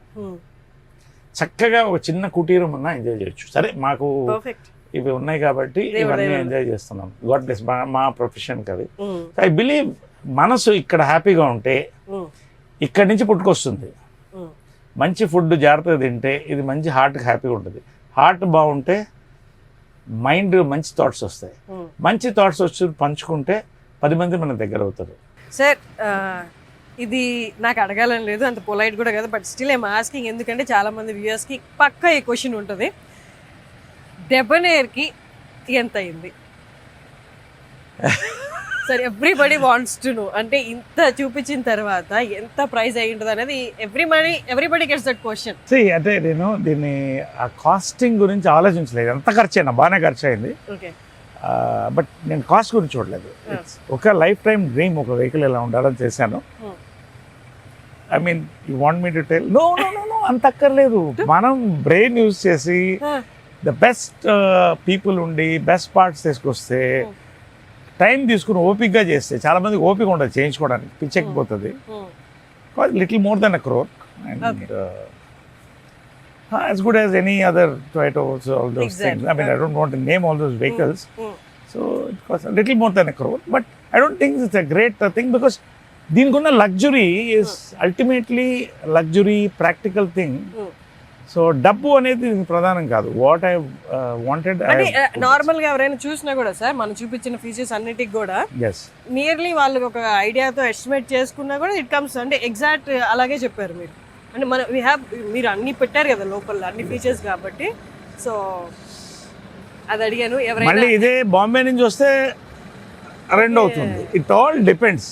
చక్కగా ఒక చిన్న కుటీరం ఉన్నా enjoy చేయొచ్చు. సరే మాకు ఇవి ఉన్నాయి కాబట్టి ఇవన్నీ ఎంజాయ్ చేస్తున్నాం. గాడ్ బ్లెస్ మా ప్రొఫెషన్ కది. ఐ బిలీవ్ మనసు ఇక్కడ హ్యాపీగా ఉంటే ఇక్కడి నుంచి పుట్టుకొస్తుంది. మంచి ఫుడ్ జాగ్రత్తగా తింటే ఇది మంచి హార్ట్కి హ్యాపీగా ఉంటుంది. హార్ట్ బాగుంటే మైండ్ మంచి థాట్స్ వస్తాయి. మంచి థాట్స్ వచ్చి పంచుకుంటే 10 మంది మన దగ్గర అవుతారు. సార్ ఇది నాకు అడగాలని లేదు, అంత పొలైట్ కూడా కదా, బట్ స్టిల్ ఏం ఆస్కింగ్. ఎందుకంటే చాలా మంది వ్యూయర్స్కి పక్కా ఈ క్వశ్చన్ ఉంటుంది. డెబనేర్కి ఎంత అయింది? Sir everybody wants to know. అంటే ఇంత చూపించిన తర్వాత ఎంత ప్రైస్ అయి ఉంటుంది అనేది ఎవ్రీబడి గెట్స్ దట్ క్వశ్చన్. అంటే నేను దీన్ని ఆ కాస్టింగ్ గురించి ఆలోచించలేదు. ఎంత ఖర్చు అయినా బాగానే ఖర్చు అయింది. ఓకే బట్ నేను కాస్ట్ గురించి చూడలేదు. ఒక లైఫ్ టైం డ్రీమ్ ఒక వెహికల్ ఎలా ఉండాలని చేశాను. I mean you want me to tell? No no no no అంత అక్కర్లేదు. మనం బ్రెయిన్ యూజ్ చేసి ద బెస్ట్ పీపుల్ ఉండి బెస్ట్ పార్ట్స్ తీసుకొస్తే, టైం తీసుకుని ఓపిక్గా చేస్తే, చాలా మందికి ఓపిక ఉండదు చేయించుకోవడానికి, పిచ్చెక్కిపోతుంది. Little more then 1 crore and as good as any other Toyota, also all those things. I mean, I don't want to name all those vehicles. So it costs a little more than 1 crore, but I don't think it's a great thing because దీనికున్న luxury is ultimately luxury, practical thing. So డబ్బు అనేది ప్రధానం కాదు. What I wanted అంటే normal గా ఎవరైనా చూసినా కూడా sir మనం చూపించిన ఫీచర్స్ అన్నిటికి కూడా నియర్లీ వాళ్ళకి ఒక ఐడియాతో ఎస్టిమేట్ చేసుకున్నా కూడా ఇట్ కమ్స్ అంటే ఎగ్జాక్ట్ అలాగే చెప్పారు మీరు. అంటే మన మీరు అన్ని పెట్టారు కదా లోపల అన్ని ఫీచర్స్ కాబట్టి. సో అది అడిగాను. మళ్ళీ ఇదే బాంబే నుంచి వస్తే 2 అవుతుంది. It all depends.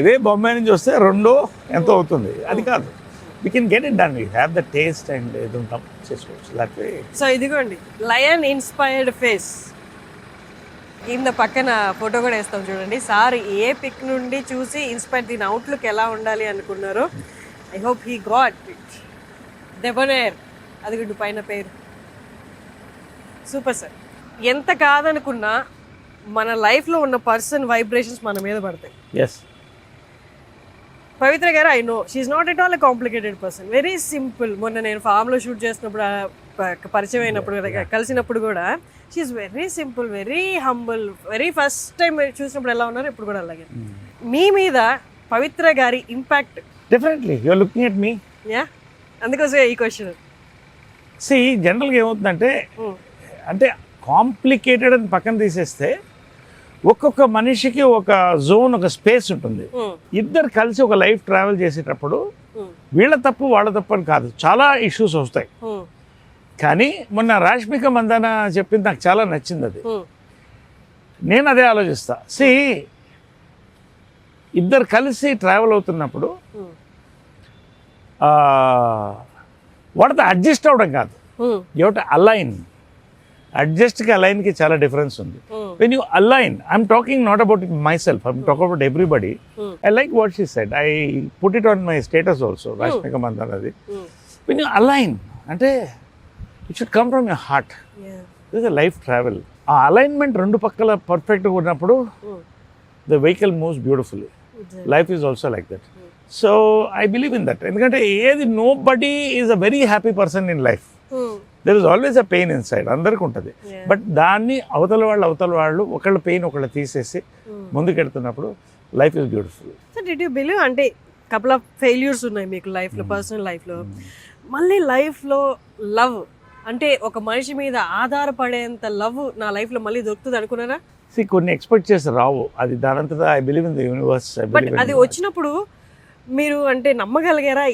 ఇదే బాంబే నుంచి వస్తే 2 ఎంతో అవుతుంది. అది కాదు, we can get it done. We have the taste and don't చేసుకోవచ్చు that way. సో ఇదిగోండి లయన్ ఇన్స్పైర్డ్ ఫేస్. కింద పక్కన ఫోటో కూడా వేస్తాం చూడండి. సార్ ఏ పిక్ నుండి చూసి ఇన్స్పైర్, దీని అవుట్లుక్ ఎలా ఉండాలి అనుకున్నారో. I hope he got it. Debonair అది పైన పేరు. Super sir. ఎంత కాదనుకున్నా మన లైఫ్లో ఉన్న పర్సన్ వైబ్రేషన్స్ మన మీద పడతాయి. yes Pavitra garu I know she's not at all a complicated person, very simple. మొన్న నేను ఫామ్లో షూట్ చేసినప్పుడు పరిచయం అయినప్పుడు కలిసినప్పుడు కూడా she's very simple, very humble. Very first time చూసినప్పుడు ఎలా ఉన్నారు ఇప్పుడు కూడా అలాగే. మీ మీద పవిత్ర గారి impact definitely you are looking at me. Yeah అందుకోసం ఈ క్వశ్చన్. సి జనరల్గా ఏమవుతుందంటే అంటే కాంప్లికేటెడ్ అని పక్కన తీసేస్తే ఒక్కొక్క మనిషికి ఒక జోన్, ఒక స్పేస్ ఉంటుంది. ఇద్దరు కలిసి ఒక లైఫ్ ట్రావెల్ చేసేటప్పుడు వీళ్ళ తప్పు వాళ్ళ తప్పు అని కాదు, చాలా ఇష్యూస్ వస్తాయి. కానీ మొన్న రాష్మిక మందాన చెప్పింది నాకు చాలా నచ్చింది. అది నేను అదే ఆలోచిస్తా. సి ఇద్దరు కలిసి ట్రావెల్ అవుతున్నప్పుడు వాటితో అడ్జస్ట్ అవ్వడం కాదు, ఏమిటి అలైన్. అడ్జస్ట్కి అలైన్కి చాలా డిఫరెన్స్ ఉంది. When you align, I'm talking not about my self, I'm talk about everybody. I like what she said, I put it on my status also, Rashmika Mandan అది. వెన్ యూ అలైన్ అంటే it should come from your heart. This is life travel. ఆ alignment రెండు పక్కల పర్ఫెక్ట్గా ఉన్నప్పుడు the vehicle moves beautifully. Life is also like that. So I believe in that. ఎందుకంటే ఏది no body is a very happy person in life. There is always a pain in side, అందరికీ ఉంటుంది. But దాన్ని అవతల వాళ్ళు ఒకళ్ళ pain ఒకళ్ళు తీసేసి ముందుకెడుతున్నప్పుడు life is beautiful. So did you believe, అంటే కపుల్ ఆఫ్ ఫెయిల్యూర్స్ ఉన్నాయి మీకు లైఫ్లో, పర్సనల్ లైఫ్లో, మళ్ళీ లైఫ్లో లవ్ అంటే ఒక మనిషి మీద ఆధారపడేంత లవ్ నా లైఫ్లో మళ్ళీ దొరుకుతుంది అనుకున్నారా? కొన్ని ఎక్స్పెక్ట్ చేసి రావు, అది దానంతటా I believe in the universe. But అది వచ్చినప్పుడు మీరు అంటే నమ్మగలిగారా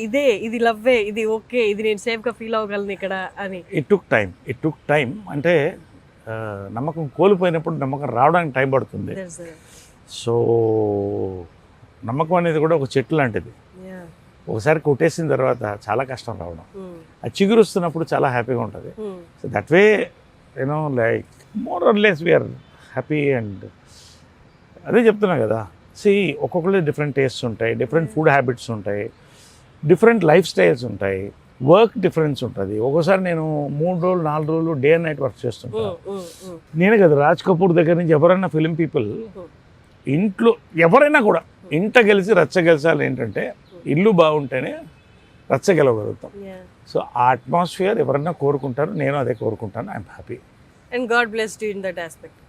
ఇది లవ్వే, ఇది ఓకే, ఇది నేను సేఫ్గా ఫీల్ అవ్వగలను ఇక్కడ అని? It took time. అంటే నమ్మకం కోల్పోయినప్పుడు నమ్మకం రావడానికి టైం పడుతుంది. సో నమ్మకం అనేది కూడా ఒక చెట్టు లాంటిది. ఒకసారి కొట్టేసిన తర్వాత చాలా కష్టం రావడం. ఆ చిగురు వస్తున్నప్పుడు చాలా హ్యాపీగా ఉంటుంది. So that way you know like more or less we're happy. And అదే చెప్తున్నా కదా, ఒక్కొక్కరు డిఫరెంట్ టేస్ట్స్ ఉంటాయి, డిఫరెంట్ ఫుడ్ హ్యాబిట్స్ ఉంటాయి, డిఫరెంట్ లైఫ్ స్టైల్స్ ఉంటాయి, వర్క్ డిఫరెన్స్ ఉంటుంది. ఒక్కోసారి నేను 3 రోజులు 4 రోజులు డే అండ్ నైట్ వర్క్ చేస్తుంటాను. నేనే కదా, రాజ్ కపూర్ దగ్గర నుంచి ఎవరైనా ఫిలిం పీపుల్ ఇంట్లో ఎవరైనా కూడా ఇంట గెలిచి రచ్చ గెలిచాలి. ఏంటంటే ఇల్లు బాగుంటేనే రచ్చ గెలవగలుగుతాం. సో ఆ అట్మాస్ఫియర్ ఎవరైనా కోరుకుంటారు, నేను అదే కోరుకుంటాను. I'm happy. And God blessed you in that aspect.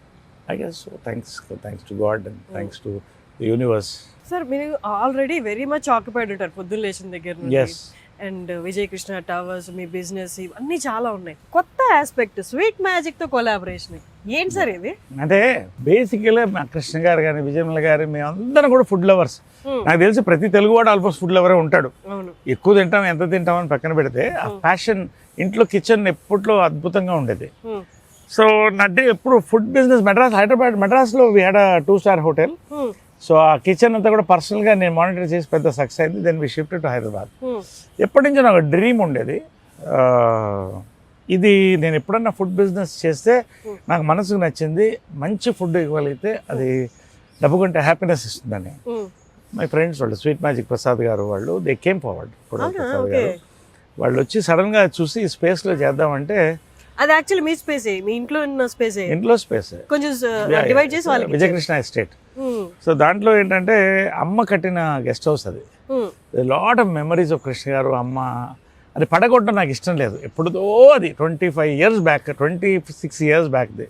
I guess so. Thanks to God and thanks to the universe. Sir మీరు ఆల్రెడీ వెరీ మచ్ ఆక్యుపైడ్ ఉంటారు పొద్దున్న లేచిన దగ్గర నుంచి. And Vijay Krishna towers, me business, ఇవన్నీ చాలా ఉన్నాయి. కొత్త ఆస్పెక్ట్ స్వీట్ మ్యాజిక్ తో కొలాబరేషన్ ఏంటి సార్ ఇది? అంటే బేసిక్గా మా కృష్ణ గారు కానీ విజయమల గారు మేమందరం కూడా ఫుడ్ లవర్స్. నాకు తెలిసి ప్రతి తెలుగువాడు ఆల్మోస్ట్ ఫుడ్ లవరే ఉంటాడు. ఎక్కువ తింటాం, ఎంత తింటామని పక్కన పెడితే ఆ ప్యాషన్ ఇంట్లో కిచెన్ ఎప్పట్లో అద్భుతంగా ఉండేది. సో అంటే ఎప్పుడు ఫుడ్ బిజినెస్ హైదరాబాద్ మెడ్రాస్లో we had 2-star hotel. So ఆ కిచెన్ అంతా కూడా పర్సనల్గా నేను మానిటర్ చేసి పెద్ద సక్సెస్ అయింది. Then we shifted to Hyderabad. ఎప్పటి నుంచో నాకు డ్రీమ్ ఉండేది, ఇది నేను ఎప్పుడన్నా ఫుడ్ బిజినెస్ చేస్తే నాకు మనసుకు నచ్చింది, మంచి ఫుడ్ ఇవ్వగలిగితే అది డబ్బు కంటే హ్యాపీనెస్ ఇస్తుందని. మై ఫ్రెండ్స్ వాళ్ళు స్వీట్ మ్యాజిక్ ప్రసాద్ గారు వాళ్ళు దే కేమ్ ఫార్వర్డ్. ప్రసాద్ గారు వాళ్ళు వచ్చి సడన్గా చూసి ఈ స్పేస్లో చేద్దామంటే, అది యాక్చువల్లీ మీ స్పేస్, మీ ఇంట్లో ఉన్న స్పేస్, ఇంట్లో స్పేస్ కొంచెం డివైడ్ చేసి వాళ్ళకి విజయకృష్ణ ఎస్టేట్. సో దాంట్లో ఏంటంటే అమ్మ కట్టిన గెస్ట్ హౌస్ అది. Lot of memories of Krishna గారు, అమ్మ. అది పడగొట్టడం నాకు ఇష్టం లేదు. ఎప్పుడుదో అది 25 years బ్యాక్, 26 years బ్యాక్ది.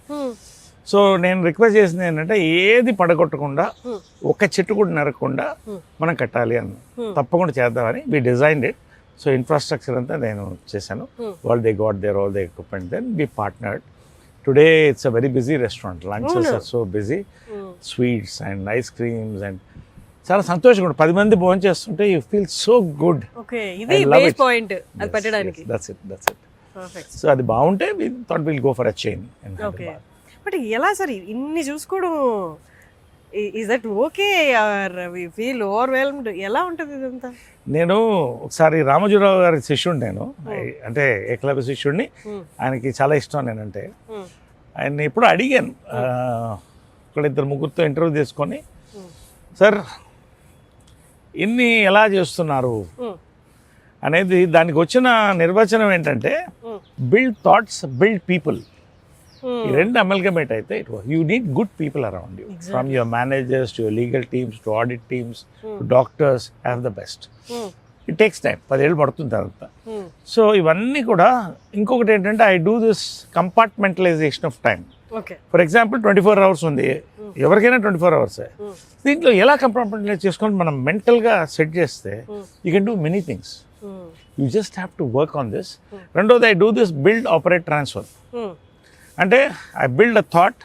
సో నేను రిక్వెస్ట్ చేసింది ఏంటంటే ఏది పడగొట్టకుండా, ఒక చెట్టు కూడా నరకకుండా మనం కట్టాలి అని. తప్పకుండా చేద్దామని we designed it. So infrastructure అంతా నేను చేశాను. వాళ్ళు they got their all the equipment. Then we partnered. Today it's a very busy restaurant. Lunches are so busy. Sweets and ice creams and చాలా సంతోషంగా ఉంటుంది. 10 మంది భోజనం చేస్తుంటే you feel so good. So అది బాగుంటే we thought will go for a chain. But ఎలా sir ఇన్ని చూసుకోవడం, is that okay or we feel overwhelmed? ఎలా ఉంటుంది ఇదంతా? నేను ఒకసారి రామోజీరావు గారి శిష్యుడు, నేను అంటే ఏకలవ్య శిష్యుడిని. ఆయనకి చాలా ఇష్టం నేనంటే. ఆయన్ని ఎప్పుడు అడిగాను, ఇక్కడ 2-3 ఇంటర్వ్యూ తీసుకొని, సార్ ఇన్ని ఎలా చేస్తున్నారు అనేది. దానికి వచ్చిన నిర్వచనం ఏంటంటే బిల్డ్ థాట్స్, బిల్డ్ పీపుల్. ఈ రెండు అమల్గమేట్ అయితే you need good people around you, from your managers to your legal teams to audit teams to doctors. Have the best. It takes time, 10 ఏళ్ళు పడుతుంది తర్వాత. సో ఇవన్నీ కూడా. ఇంకొకటి ఏంటంటే I do this compartmentalization of time. For example 24 hours ఉంది, ఎవరికైనా 24 hours. దీంట్లో ఎలా కంపార్ట్మెంటలైజ్ చేసుకొని మనం మెంటల్గా సెట్ చేస్తే you can do many things. You just have to work on this. రెండోది I do this build, operate, transfer. అంటే I build a thought,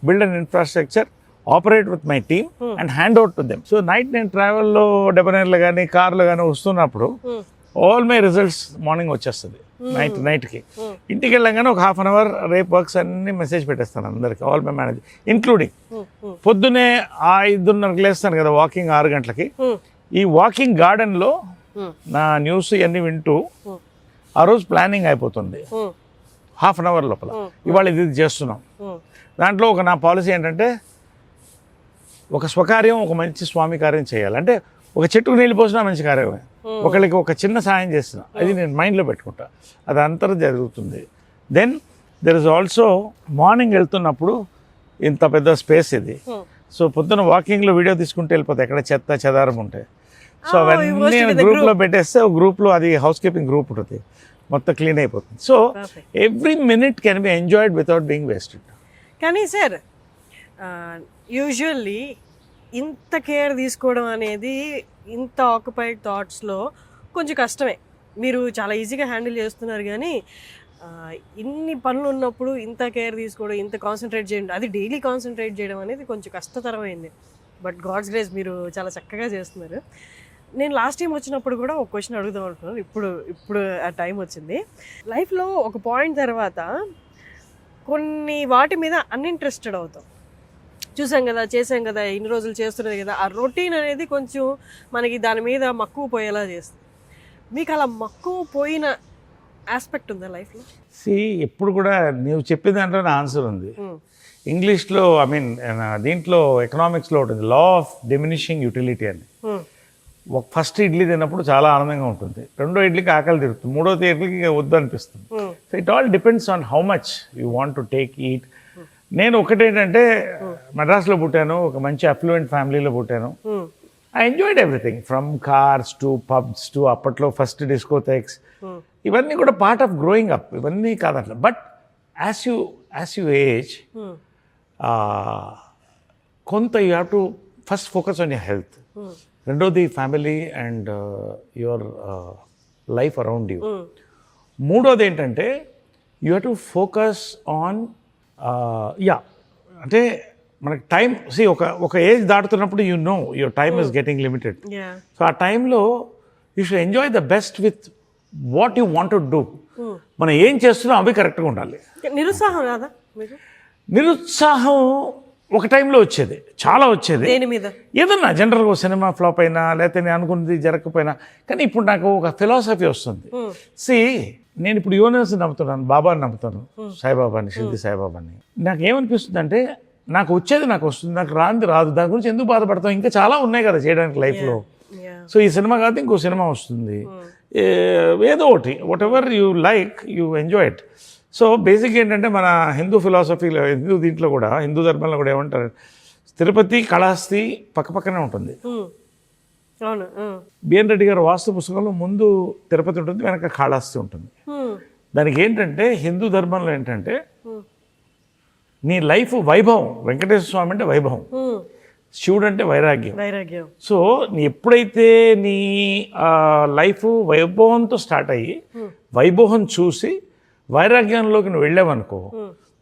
build an infrastructure, operate with my team and hand out to them. So night నేను ట్రావెల్లో డెబనైర్లో కానీ కార్లో కానీ వస్తున్నప్పుడు all my results morning వచ్చేస్తుంది. నైట్కి ఇంటికి వెళ్ళగానే ఒక 1/2 hour రేపు వర్క్స్ అన్ని మెసేజ్ పెట్టేస్తాను అందరికి, ఆల్ మై మేనేజర్ ఇంక్లూడింగ్. పొద్దున్నే 5:30కి లేస్తాను కదా వాకింగ్, 6 గంటలకి. ఈ వాకింగ్ గార్డెన్లో నా న్యూస్ ఇవన్నీ వింటూ ఆ రోజు ప్లానింగ్ అయిపోతుంది. హాఫ్ అన్ అవర్ లోపల ఇవాళ ఇది చేస్తున్నాం. దాంట్లో నా పాలసీ ఏంటంటే ఒక స్వకార్యం ఒక మంచి స్వామి కార్యం చేయాలి. అంటే ఒక చెట్టుకు నీళ్ళు పోసినా మంచి కార్యమే, ఒకళ్ళకి ఒక చిన్న సాయం చేస్తున్నా అది నేను మైండ్లో పెట్టుకుంటా, అది అంతా జరుగుతుంది. Then there is also morning వెళ్తున్నప్పుడు ఇంత పెద్ద స్పేస్ ఇది, సో పొద్దున వాకింగ్లో వీడియో తీసుకుంటే వెళ్ళిపోతాయి ఎక్కడ చెత్త చెదారం ఉంటాయి. సో అవన్నీ గ్రూప్లో పెట్టేస్తే ఒక గ్రూప్లో అది హౌస్ కీపింగ్ గ్రూప్ ఉంటుంది, మొత్తం క్లీన్ అయిపోతుంది. So every minute can be enjoyed without being wasted. కానీ సార్ యూజువల్లీ ఇంత కేర్ తీసుకోవడం అనేది ఇంత ఆక్యుపైడ్ థాట్స్లో కొంచెం కష్టమే. మీరు చాలా ఈజీగా హ్యాండిల్ చేస్తున్నారు, కానీ ఇన్ని పనులు ఉన్నప్పుడు ఇంత కేర్ తీసుకోవడం, ఇంత కాన్సన్ట్రేట్ చేయడం, అది డైలీ కాన్సన్ట్రేట్ చేయడం అనేది కొంచెం కష్టతరమైంది. బట్ గాడ్స్ గ్రేస్ మీరు చాలా చక్కగా చేస్తున్నారు. నేను లాస్ట్ టైం వచ్చినప్పుడు కూడా ఒక క్వశ్చన్ అడుగుదాం అనుకున్నాను, ఇప్పుడు ఆ టైం వచ్చింది. లైఫ్లో ఒక పాయింట్ తర్వాత కొన్ని వాటి మీద అన్ఇంట్రెస్టెడ్ అవుతాం. చూసాం కదా, చేసాం కదా, ఇన్ని రోజులు చేస్తున్నది కదా, ఆ రొటీన్ అనేది కొంచెం మనకి దాని మీద మక్కువ పోయేలా చేస్తుంది. మీకు అలా మక్కువ పోయిన ఆస్పెక్ట్ ఉందా లైఫ్లో? ఎప్పుడు కూడా నువ్వు చెప్పిన దాంట్లో నా ఆన్సర్ ఉంది. ఇంగ్లీష్లో దీంట్లో ఎకనామిక్స్లో ఉంటుంది లా ఆఫ్ డిమినిషింగ్ యూటిలిటీ అని. ఫస్ట్ ఇడ్లీ తిన్నప్పుడు చాలా ఆనందంగా ఉంటుంది, రెండో ఇడ్లీకి ఆకలి తిరుగుతుంది, మూడో ఇడ్లీకి వద్దు అనిపిస్తుంది. So it all depends on how much you want to take eat. నేను ఒకటేంటంటే మద్రాస్లో పుట్టాను, ఒక మంచి అఫ్లూయెంట్ ఫ్యామిలీలో పుట్టాను. I enjoyed everything from cars to pubs to అప్పట్లో ఫస్ట్ డిస్కోథెక్స్, ఇవన్నీ కూడా పార్ట్ ఆఫ్ గ్రోయింగ్ అప్, ఇవన్నీ కాదట్లా. బట్ యాజ్ యూ ఏజ్ కొంత you have to first focus on your health, రెండోది family and your life around you, మూడోది ఏంటంటే you have to focus on అంటే మనకి టైం ఒక ఏజ్ దాటుతున్నప్పుడు you know your time is getting limited. So ఆ టైంలో you should enjoy the best with what you want to do. మనం ఏం చేస్తున్నాం అవి కరెక్ట్గా ఉండాలి. నిరుత్సాహం రాదా? నిరుత్సాహం ఒక టైంలో వచ్చేది, చాలా వచ్చేది. ఏదన్నా జనరల్గా ఒక సినిమా ఫ్లాప్ అయినా లేకపోతే నేను అనుకున్నది జరగకపోయినా, కానీ ఇప్పుడు నాకు ఒక ఫిలాసఫీ వస్తుంది. నేను ఇప్పుడు యూనివర్స్ని నమ్ముతున్నాను, బాబాని నమ్ముతాను, సాయిబాబాని, షిర్డీ సాయిబాబాని. నాకు ఏమనిపిస్తుంది అంటే నాకు వచ్చేది నాకు వస్తుంది, నాకు రాంది రాదు, దాని గురించి ఎందుకు బాధపడతాం, ఇంకా చాలా ఉన్నాయి కదా చేయడానికి లైఫ్లో. సో ఈ సినిమా కాదు ఇంకో సినిమా వస్తుంది, ఏదో ఒకటి, what ever you like you enjoy it. So basic ఏంటంటే మన హిందూ ఫిలాసఫీలో, దీంట్లో కూడా, హిందూ ధర్మంలో కూడా ఏమంటారు, తిరుపతి కాళహస్తి పక్కపక్కనే ఉంటుంది. బిఎన్ రెడ్డి గారు వాస్తు పుస్తకంలో ముందు తిరుపతి ఉంటుంది, వెనక కాళహస్తి ఉంటుంది. దానికి ఏంటంటే హిందూ ధర్మంలో ఏంటంటే నీ లైఫ్ వైభవం, వెంకటేశ్వర స్వామి అంటే వైభవం, శివుడు అంటే వైరాగ్యం. సో నీ ఎప్పుడైతే నీ లైఫ్ వైభవంతో స్టార్ట్ అయ్యి వైభవం చూసి వైరాగ్యంలోకి నువ్వు వెళ్ళావనుకో,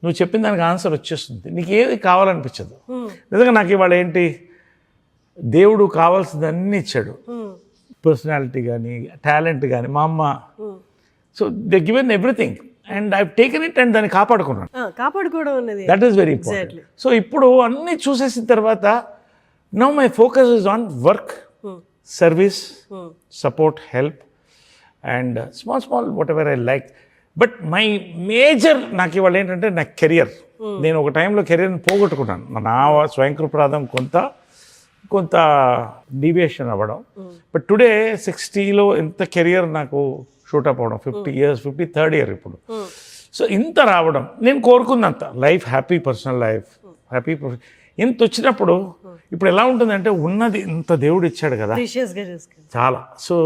నువ్వు చెప్పిన దానికి ఆన్సర్ వచ్చేస్తుంది, నీకు ఏది కావాలనిపించదు. నిజంగా నాకు ఇవాళ ఏంటి, దేవుడు కావాల్సింది అన్నీ ఇచ్చాడు, పర్సనాలిటీ కానీ టాలెంట్ కానీ, మా అమ్మ. So they given everything and I taken it and దాన్ని కాపాడుకోవడం అనేది that is very important. So ఇప్పుడు అన్నీ చూసేసిన తర్వాత now my focus is on work, service, support, help and small what ever I like. But my major నాకు ఇవాళ ఏంటంటే నా కెరియర్. నేను ఒక టైంలో కెరియర్ని పోగొట్టుకున్నాను, నా స్వయంకృపరాధం కొంత డీవియేషన్ అవ్వడం. బట్ టుడే 60లో ఎంత కెరియర్ నాకు షూటప్ అవ్వడం, 50 years, 53rd year ఇప్పుడు. సో ఇంత రావడం నేను కోరుకున్నంత life, happy personal life, happy ఇంత వచ్చినప్పుడు ఇప్పుడు ఎలా ఉంటుందంటే ఉన్నది ఇంత దేవుడు ఇచ్చాడు కదా చాలా. సో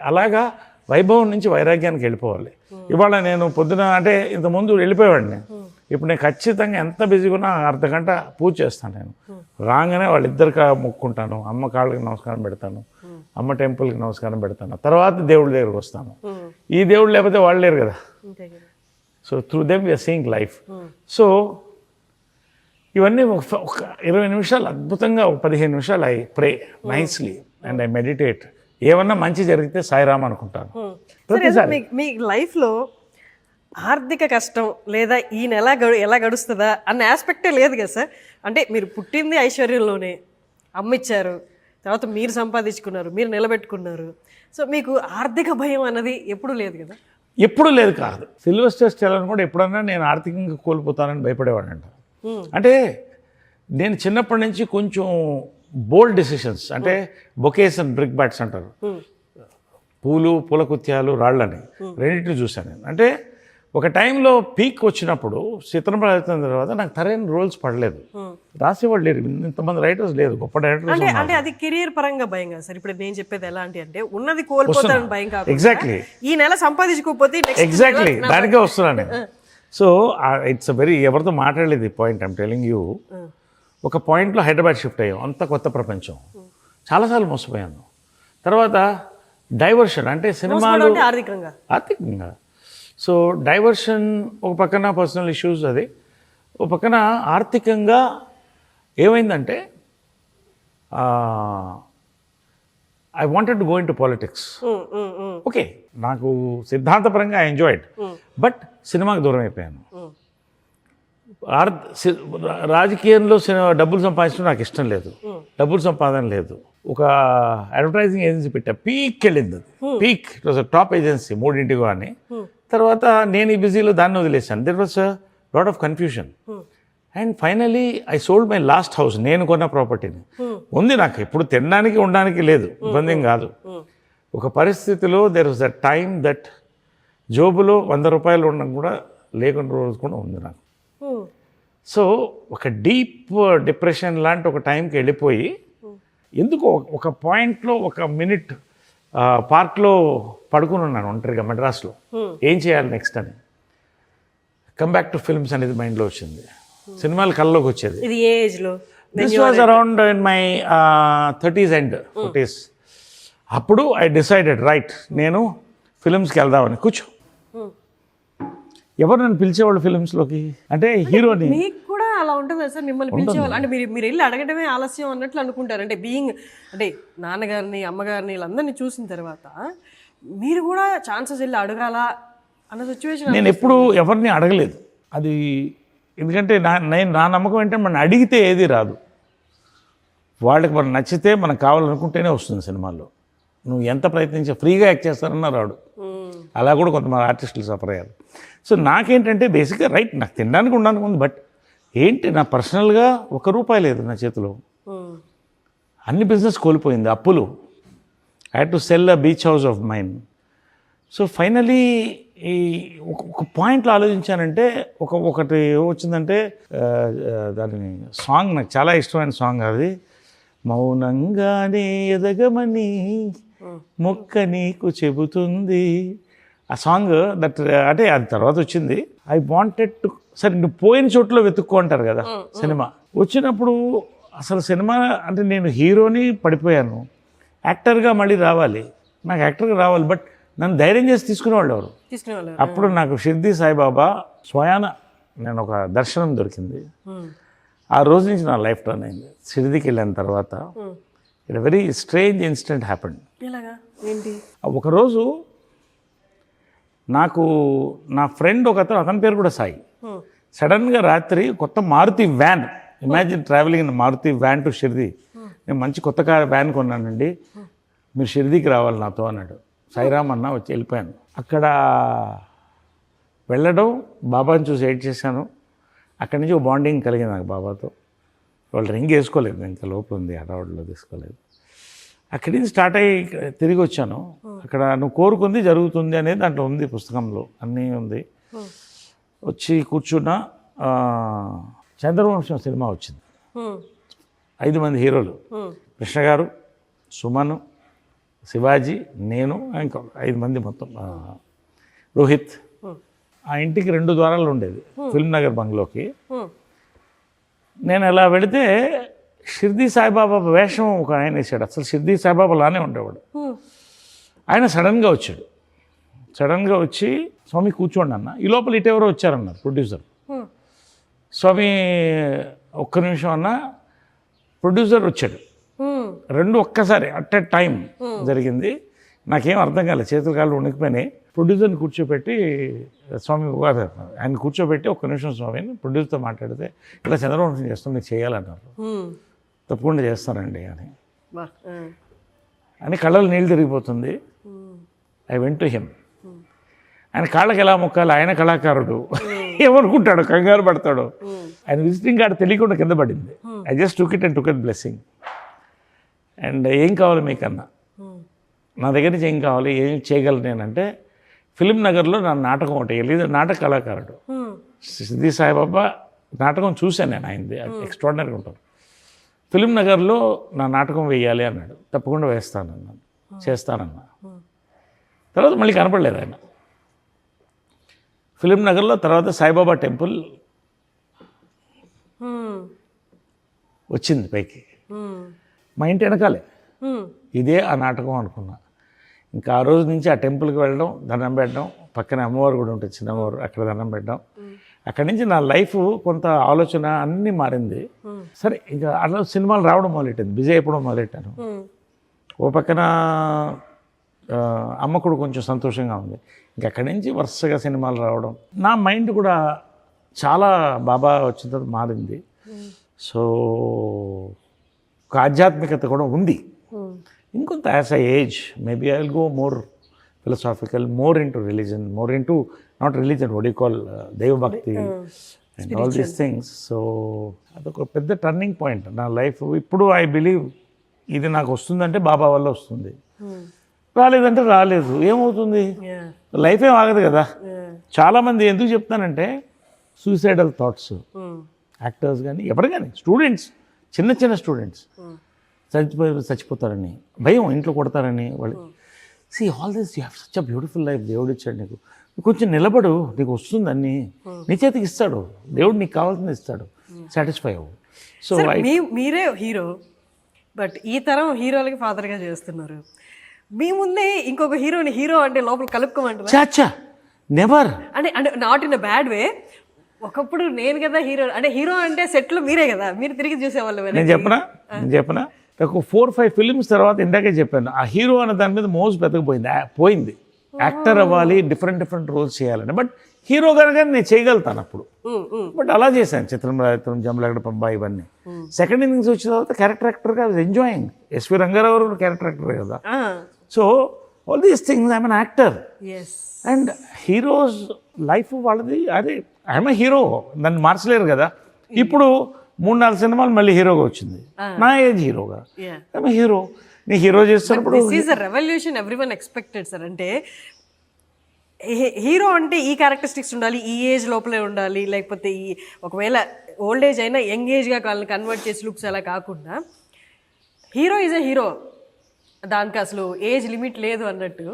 అలాగా వైభవం నుంచి వైరాగ్యానికి వెళ్ళిపోవాలి. ఇవాళ నేను పొద్దున అంటే ఇంతకుముందు వెళ్ళిపోయేవాడిని, ఇప్పుడు నేను ఖచ్చితంగా ఎంత బిజీగా ఉన్నా అర్ధగంట పూజ చేస్తాను. నేను రాగానే వాళ్ళిద్దరికి మొక్కుంటాను, అమ్మ కాళ్ళకి నమస్కారం పెడతాను, అమ్మ టెంపుల్కి నమస్కారం పెడతాను, తర్వాత దేవుడి దగ్గరికి వస్తాను. ఈ దేవుడు లేకపోతే వాళ్ళు లేరు కదా. So through them we are seeing life. So ఇవన్నీ ఒక 20 నిమిషాలు అద్భుతంగా, ఒక 15 నిమిషాలు I pray nicely and I meditate. ఏమన్నా మంచి జరిగితే సాయిరామ్ అనుకుంటాను. మీ లైఫ్లో ఆర్థిక కష్టం లేదా ఈ నెల ఎలా గడుస్తుందా అన్న ఆస్పెక్టే లేదు కదా సార్. అంటే మీరు పుట్టింది ఐశ్వర్యంలోనే, అమ్మిచ్చారు, తర్వాత మీరు సంపాదించుకున్నారు, మీరు నిలబెట్టుకున్నారు. సో మీకు ఆర్థిక భయం అన్నది ఎప్పుడూ లేదు కదా? ఎప్పుడూ లేదు కాదు. సిల్వెస్టర్ స్టాలోన్ కూడా ఎప్పుడన్నా నేను ఆర్థికంగా కోల్పోతానని భయపడేవాడంట. అంటే నేను చిన్నప్పటి నుంచి కొంచెం బోల్డ్ డెసిషన్స్, అంటే బొకేస్ అండ్ బ్రిక్ బ్యాట్స్ అంటారు, పూల కుత్యాలు రాళ్ళని రెండింటిని చూశాను నేను. అంటే ఒక టైంలో పీక్ వచ్చినప్పుడు చిత్రం అయిన తర్వాత నాకు సరైన రోల్స్ పడలేదు, రాసేవాళ్ళు లేరు, ఇంతమంది రైటర్స్ లేదు, గొప్ప డైరెక్టర్స్. అంటే అది కెరియర్ పరంగా భయం కదా సార్. ఇప్పుడు నేను చెప్పేది ఎలాంటి అంటే ఉన్నది కోల్పోతారని భయం కాదు. ఎగ్జాక్ట్లీ, ఈ నెల సంపాదించుకోకపోతే ఎగ్జాక్ట్లీ దానికే వస్తున్నాను నేను. సో ఇట్స్ వెరీ, ఎవరితో మాట్లాడలేదు ఈ పాయింట్, ఐమ్ టెలింగ్ యూ. ఒక పాయింట్లో హైదరాబాద్ షిఫ్ట్ అయ్యాం, అంత కొత్త ప్రపంచం, చాలాసార్లు మోసపోయాను. తర్వాత డైవర్షన్, అంటే సినిమాలు ఆర్థికంగా. సో డైవర్షన్ ఒక పక్కన పర్సనల్ ఇష్యూస్, అది ఒక పక్కన ఆర్థికంగా ఏమైందంటే I wanted to go in to politics. Okay, నాకు సిద్ధాంతపరంగా ఐ ఎంజాయ్డ్, బట్ సినిమాకి దూరం అయిపోయాను. రాజకీయంలో డబ్బులు సంపాదించడం నాకు ఇష్టం లేదు, డబ్బులు సంపాదన లేదు. ఒక అడ్వర్టైజింగ్ ఏజెన్సీ పెట్టా, పీక్ వెళ్ళింది అది, peak. It was top agency, 3 అని. తర్వాత నేను ఈ బిజీలో దాన్ని వదిలేసాను. There was a lot of confusion. And finally I sold my last house, నేను కొన్న ప్రాపర్టీని. ఉంది నాకు, ఇప్పుడు తినడానికి ఉండడానికి లేదు, ఇబ్బంది ఏం కాదు. ఒక పరిస్థితిలో there was a time that జోబులో 100 రూపాయలు ఉండడం కూడా లేకుండా రోజు కూడా ఉంది నాకు. సో ఒక డీప్ డిప్రెషన్ లాంటి ఒక టైంకి వెళ్ళిపోయి, ఎందుకో ఒక పాయింట్లో ఒక మినిట్ పార్క్లో పడుకుని ఉన్నాను ఒంటరిగా మెడ్రాస్లో, ఏం చేయాలి నెక్స్ట్ అని. కమ్ బ్యాక్ టు ఫిల్మ్స్ అనేది మైండ్లో వచ్చింది, సినిమాలు కళ్ళలోకి వచ్చేది. ఇది ఏ ఏజ్లో? This was around in my 30s and 40s. అప్పుడు ఐ డిసైడెడ్, రైట్, నేను ఫిల్మ్స్కి వెళ్దామని. కూర్చో, ఎవరు నన్ను పిలిచేవాళ్ళు ఫిల్మ్స్లోకి, అంటే హీరోని. మీకు కూడా అలా ఉంటుంది సార్, మిమ్మల్ని పిలిచేవాళ్ళు అంటే మీరు వెళ్ళి అడగడమే ఆలస్యం అన్నట్లు అనుకుంటారు. అంటే బీయింగ్, అంటే నాన్నగారిని అమ్మగారిని వీళ్ళందరినీ చూసిన తర్వాత మీరు కూడా ఛాన్సెస్ వెళ్ళి అడగాలా అన్న సిచ్యువేషన్. నేను ఎప్పుడు ఎవరిని అడగలేదు అది, ఎందుకంటే నా నమ్మకం ఏంటంటే మనం అడిగితే ఏది రాదు. వాళ్ళకి మనం నచ్చితే మనకు కావాలనుకుంటేనే వస్తుంది సినిమాల్లో. నువ్వు ఎంత ప్రయత్నించా ఫ్రీగా యాక్ట్ చేస్తారన్నా రాడు. అలా కూడా కొంతమంది ఆర్టిస్టులు సఫర్ అయ్యారు. సో నాకేంటంటే బేసిక్గా రైట్, నాకు తినడానికి ఉండడానికి ఉంది, బట్ ఏంటి నా పర్సనల్గా ₹1 లేదు నా చేతిలో. అన్ని బిజినెస్ కోల్పోయింది, అప్పులు. I had to sell a beach house of mine. So finally ఈ ఒక పాయింట్లో ఆలోచించానంటే, ఒకటి వచ్చిందంటే దాని సాంగ్ నాకు చాలా ఇష్టమైన సాంగ్ అది, మౌనంగానే ఎదగమని మొక్క నీకు చెబుతుంది. ఆ సాంగ్ దట్, అంటే అది తర్వాత వచ్చింది. ఐ వాంటెడ్ టు, సరే నువ్వు పోయిన చోట్ల వెతుక్కో అంటారు కదా సినిమా. వచ్చినప్పుడు అసలు సినిమా అంటే నేను హీరోని పడిపోయాను, యాక్టర్గా మళ్ళీ రావాలి, నాకు యాక్టర్గా రావాలి, బట్ నన్ను ధైర్యం చేసి తీసుకునేవాళ్ళు ఎవరు? అప్పుడు నాకు షిర్దీ సాయిబాబా స్వయాన నేను ఒక దర్శనం దొరికింది. ఆ రోజు నుంచి నా లైఫ్ టర్న్ అయింది. షిర్దీకి వెళ్ళిన తర్వాత it very strange incident happened. ఒకరోజు నాకు నా ఫ్రెండ్ అతని పేరు కూడా సాయి, సడన్గా రాత్రి కొత్త Maruti van, imagine travelling in Maruti van to Shirdi. నేను మంచి కొత్త వ్యాన్ కొన్నానండి, మీరు షిర్దీకి రావాలి నాతో అన్నాడు. సాయిరామ్ అన్న, వచ్చి వెళ్ళిపోయాను. అక్కడ వెళ్ళడం, బాబాని చూసి ఎయిట్ చేశాను. అక్కడి నుంచి ఒక బాండింగ్ కలిగింది నాకు బాబాతో. వాళ్ళు రింగ్ వేసుకోలేదు, ఇంకా లోపల ఉంది, హడావుడిలో తీసుకోలేదు. అక్కడి నుంచి స్టార్ట్ అయ్యి తిరిగి వచ్చాను. అక్కడ నువ్వు కోరుకుంది జరుగుతుంది అనేది దాంట్లో ఉంది, పుస్తకంలో అన్నీ ఉంది. వచ్చి కూర్చున్నా, చంద్రవంశం సినిమా వచ్చింది. 5 మంది హీరోలు, కృష్ణ గారు, సుమన్, శివాజీ, నేను, ఇంకా 5 మంది మొత్తం, రోహిత్. ఆ ఇంటికి 2 ద్వారాలు ఉండేది, ఫిల్మ్ నగర్ బంగ్లోకి. నేను అలా వెళితే షిర్దీ సాయిబాబా వేషం ఒక ఆయన వేసాడు. అసలు షిర్దీ సాయిబాబా లానే ఉండేవాడు. ఆయన సడన్గా వచ్చాడు. సడన్గా వచ్చి, స్వామి కూర్చోండి అన్న. ఈ లోపల ఇటెవరో వచ్చారన్నారు ప్రొడ్యూసర్. స్వామి ఒక్క నిమిషం అన్న, ప్రొడ్యూసర్ వచ్చాడు. 2 ఒక్కసారి అట్ ఎ టైం జరిగింది. నాకేం అర్థం కాలేదు, చేతుల కాళ్ళు వణికిపోయినాయి. ప్రొడ్యూసర్ని కూర్చోబెట్టి, స్వామి ఆయన కూర్చోబెట్టి, ఒక్క నిమిషం స్వామిని ప్రొడ్యూసర్తో మాట్లాడితే, ఇలా చంద్రవంశం చేస్తాం, మీకు చేయాలన్నారు. తప్పకుండా చేస్తానండి అని కళ్ళలో నీళ్ళు తిరిగిపోతుంది. I went to him. ఆయన కాళ్ళకి ఎలా మొక్కాలి, ఆయన కళాకారుడు ఏమనుకుంటాడు, కంగారు పడతాడు. ఆయన విజిటింగ్ కార్డు తెలియకుండా కింద పడింది. I just took it and took it blessing. And ఏం కావాలి మీకన్నా, నా దగ్గర నుంచి ఏం కావాలి, ఏం చేయగలను నేనంటే, ఫిలిం నగర్లో నా నాటకం ఒకటి వెళ్ళి, నాటక కళాకారుడు సిద్ధి సాయిబాబా నాటకం చూశాను నేను, ఆయనది ఎక్స్ట్రాడినరీగా ఉంటుంది. ఫిలిం నగర్లో నా నాటకం వేయాలి అన్నాడు. తప్పకుండా వేస్తానన్నాను, చేస్తానన్నా. తర్వాత మళ్ళీ కనపడలేదు ఆయన. ఫిలిం నగర్లో తర్వాత సాయిబాబా టెంపుల్ వచ్చింది పైకి, మా ఇంటి వెనకాలే. ఇదే ఆ నాటకం అనుకున్నా. ఇంకా ఆ రోజు నుంచి ఆ టెంపుల్కి వెళ్ళడం, దండం పెట్టడం, పక్కన అమ్మవారు కూడా ఉంటుంది, చిన్నవారు, అక్కడ దండం పెట్టడం. అక్కడి నుంచి నా లైఫ్ కొంత ఆలోచన అన్నీ మారింది. సరే ఇంకా అలా సినిమాలు రావడం మొదలెట్టింది, బిజీ అయిపోవడం మొదలెట్టాను. ఓ పక్కన అమ్మ కూడా కొంచెం సంతోషంగా ఉంది. ఇంక అక్కడి నుంచి వరుసగా సినిమాలు రావడం, నా మైండ్ కూడా చాలా బాబా వచ్చిన తర్వాత మారింది. సో ఒక ఆధ్యాత్మికత కూడా ఉంది. ఇంకొంత as I age maybe I will go more philosophical, more into religion, more into not religion, what you call దైవభక్తి and all these things. So అదొక పెద్ద టర్నింగ్ పాయింట్ నా లైఫ్. ఇప్పుడు ఐ బిలీవ్ ఇది నాకు వస్తుందంటే బాబా వల్ల వస్తుంది, రాలేదంటే రాలేదు. ఏమవుతుంది, లైఫ్ ఏం ఆగదు కదా. చాలామంది ఎందుకు చెప్తానంటే సూసైడల్ థాట్స్, యాక్టర్స్ కానీ ఎవరు కానీ, స్టూడెంట్స్, చిన్న చిన్న స్టూడెంట్స్ చచ్చిపోతారని భయం, ఇంట్లో కొడతారని వాళ్ళు. See all this you have such a beautiful life, దేవుడు ఇచ్చాడు నీకు, కొంచెం నిలబడు, నీకు వస్తుంది అన్నీ నీ చేతికి ఇస్తాడు దేవుడు, నీకు కావాల్సింది ఇస్తాడు, సాటిస్ఫై అవ్వు. సో మీరే హీరో, బట్ ఈ తరం హీరోలకి ఫాదర్గా చేస్తున్నారు. మీ ముందే ఇంకొక హీరోని హీరో అంటే లోపల కలుపుకోమంటారా? చాచా నెవర్. అంటే అంటే not in a bad way. ఒకప్పుడు నేను కదా హీరో, అంటే హీరో అంటే సెట్లో మీరే కదా, మీరు తిరిగి చూసేవాళ్ళు. నేను చెప్పనా ఒక 4-5 ఫిల్మ్స్ తర్వాత ఇందాకే చెప్పాను, ఆ హీరో అనే దాని మీద మోజు పోయింది. యాక్టర్ అవ్వాలి, డిఫరెంట్ రోల్స్ చేయాలని. బట్ హీరో కనుక నేను చేయగలుగుతాను అప్పుడు. బట్ అలా చేశాను, చిత్రం, జమలగడ పంబ, ఇవన్నీ. సెకండ్ ఇన్నింగ్స్ వచ్చిన తర్వాత క్యారెక్టర్ యాక్టర్గా enjoying. SV Ranga Rao character actor కదా. So all these things I'm an actor. And heroes life వాళ్ళది, అదే ఐఎమ్ ఏ హీరో, దాన్ని మార్చలేరు కదా. ఇప్పుడు 3-4 సినిమాలు మళ్ళీ హీరోగా వచ్చింది, నా ఏజ్ హీరోగా. I'm a hero. నీ హీరో చేస్తున్నప్పుడు this is a revolution everyone expected sir. అంటే హీరో అంటే ఈ క్యారెక్టరిస్టిక్స్ ఉండాలి, ఈ ఏజ్ లోపలే ఉండాలి, లేకపోతే ఈ ఒకవేళ ఓల్డ్ ఏజ్ అయినా యంగ్ ఏజ్గా వాళ్ళని కన్వర్ట్ చేసి లుక్స్ అలా కాకుండా హీరో ఈజ్ ఎ హీరో, దానికి అసలు ఏజ్ లిమిట్ లేదు అన్నట్టు.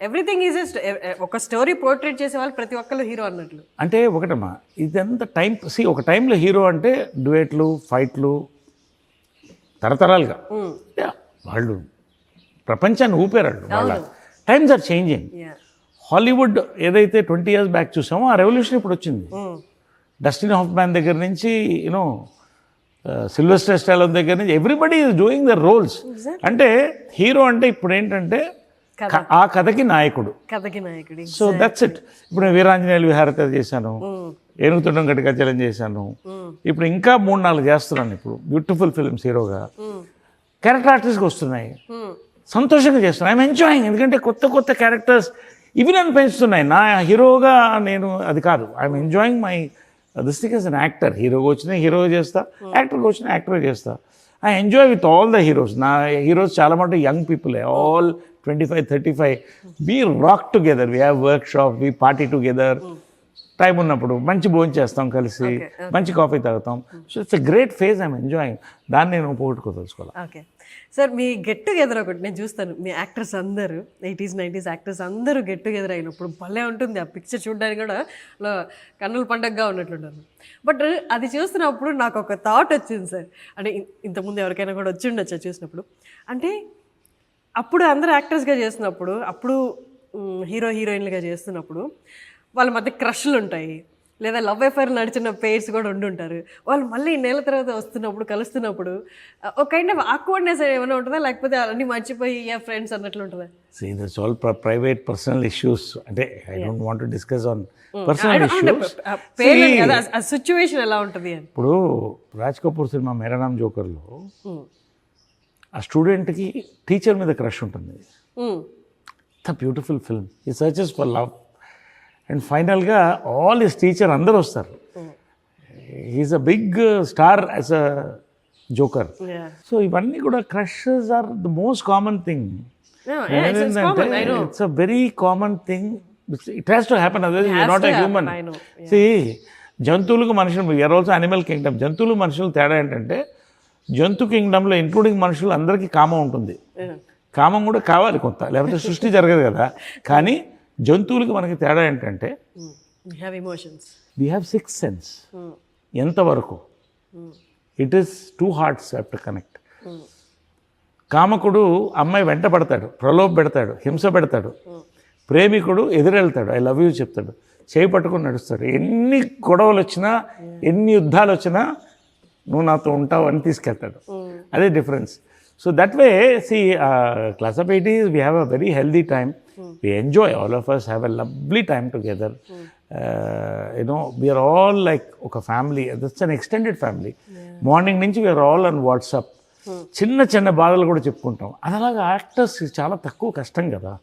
ఎవ్రీథింగ్ ఈజ్ ఒక స్టోరీ పోర్ట్రేట్ చేసే వాళ్ళు ప్రతి ఒక్కరు హీరో అన్నట్లు. అంటే ఒకటమ్మా, ఇదంతా టైం. ఒక టైంలో హీరో అంటే డ్యూయెట్లు, ఫైట్లు, తరతరాలుగా వాళ్ళు ప్రపంచాన్ని ఊపారు. వాళ్ళ టైమ్స్ ఆర్ చేంజింగ్. హాలీవుడ్ ఏదైతే 20 years బ్యాక్ చూసామో ఆ రెవల్యూషన్ ఇప్పుడు వచ్చింది. డస్టిన్ హాఫ్మ్యాన్ దగ్గర నుంచి యూనో సిల్వెస్టర్ స్టాలోన్ దగ్గర నుంచి everybody is doing the roles. అంటే హీరో అంటే ఇప్పుడు ఏంటంటే ఆ కథకి నాయకుడు. So that's it. ఇప్పుడు నేను వీరాంజనేయులు విహారత చేశాను, ఏనుగుతుండం గట్టికచ్చలం చేశాను, ఇప్పుడు ఇంకా 3-4 చేస్తున్నాను. ఇప్పుడు బ్యూటిఫుల్ ఫిల్మ్స్ హీరోగా క్యారెక్టర్ ఆర్టిస్ట్గా వస్తున్నాయి, సంతోషంగా చేస్తున్నాను. I'm enjoying. ఎందుకంటే కొత్త క్యారెక్టర్స్ ఇవి నన్ను పెంచుతున్నాయి. నా హీరోగా నేను అది కాదు, I'm enjoying my this thing as an actor. హీరోగా వచ్చినా హీరోగా చేస్తా, యాక్టర్గా వచ్చినా యాక్టర్గా చేస్తా. I enjoy with all the heroes. నా హీరోస్ చాలా మటుకు యంగ్ పీపులే, all 25-35. We rock together, we have workshop, we party together. Time ఉన్నప్పుడు మంచి భోజనం చేస్తాం కలిసి, మంచి కాఫీ తాగుతాం. So it's a great phase, I'm enjoying. దాన్ని నేను పోగొట్టుకోదలుచుకోవాలి. ఓకే సార్, మీ గెట్ టుగెదర్ ఒకటి నేను చూస్తాను. మీ యాక్టర్స్ అందరూ 80s 90s యాక్టర్స్ అందరూ గెట్ టుగెదర్ అయినప్పుడు భలే ఉంటుంది. ఆ పిక్చర్ చూడడానికి కూడా కన్నుల పండగగా ఉన్నట్లుంటారు. బట్ అది చూస్తున్నప్పుడు నాకు ఒక థాట్ వచ్చింది సార్. అంటే ఇంతకుముందు ఎవరికైనా కూడా వచ్చి ఉండొచ్చు చూసినప్పుడు. అంటే అప్పుడు అందరూ యాక్టర్స్గా చేస్తున్నప్పుడు, అప్పుడు హీరో హీరోయిన్లుగా చేస్తున్నప్పుడు వాళ్ళ మధ్య క్రష్లు ఉంటాయి, లేదా లవ్ అఫైర్ నడిచిన పేర్స్ కూడా ఉండుంటారు. వాళ్ళు మళ్ళీ నెల తర్వాత వస్తున్నప్పుడు, కలుస్తున్నప్పుడు ఒక కైండ్ ఆఫ్ ఆక్వర్డ్నెస్ ఏమైనా ఉంటుందా, లేకపోతే అన్నీ మర్చిపోయి ఫ్రెండ్స్ అన్నట్లు ఉంటుందా? See, that's all private personal issues. అంటే I don't want to discuss on personal issues. ఆ సిచ్యువేషన్ ఎలా ఉంటుంది అని. ఇప్పుడు రాజ్ కపూర్ సినిమా మేరా నామ్ జోకర్లో ఆ స్టూడెంట్కి టీచర్ మీద క్రష్ ఉంటుంది. The beautiful film. He searches for love and ఫైనల్గా ఆల్ హిస్ టీచర్ అందరూ వస్తారు. He is a big star as a joker. So ఇవన్నీ కూడా crushes are the most common thing. It's a very common thing. It has to happen, otherwise you are not a human. See జంతువులకు మనుషులు, we are also animal Kingdom. జంతువులు మనుషులు తేడా ఏంటంటే, జంతు కింగ్డమ్లో including మనుషులు అందరికీ కామం ఉంటుంది. కామం కూడా కావాలి కొంత, లేకపోతే సృష్టి జరగదు కదా. కానీ జంతువులకి మనకి తేడా ఏంటంటే, వీ హ్యావ్ సిక్స్త్ సెన్స్. ఎంతవరకు it is 2 hearts have to connect. కామకుడు అమ్మాయి వెంట పడతాడు, ప్రలోభ పెడతాడు, హింస పెడతాడు. ప్రేమికుడు ఎదురెళ్తాడు, ఐ లవ్ యూ చెప్తాడు, చేయి పట్టుకుని నడుస్తాడు. ఎన్ని గొడవలు వచ్చినా, ఎన్ని యుద్ధాలు వచ్చినా నువ్వు నాతో ఉంటావు అని తీసుకెళ్తాడు. అదే difference. So that way see Class of 80s we have a very healthy time. We enjoy, all of us have a lovely time together. You know, we are all like ఒక family. That's an extended family. Morning నుంచి we are all on WhatsApp. చిన్న చిన్న బాధలు కూడా చెప్పుకుంటాం. అది అలాగా actors చాలా తక్కువ కష్టం కదా.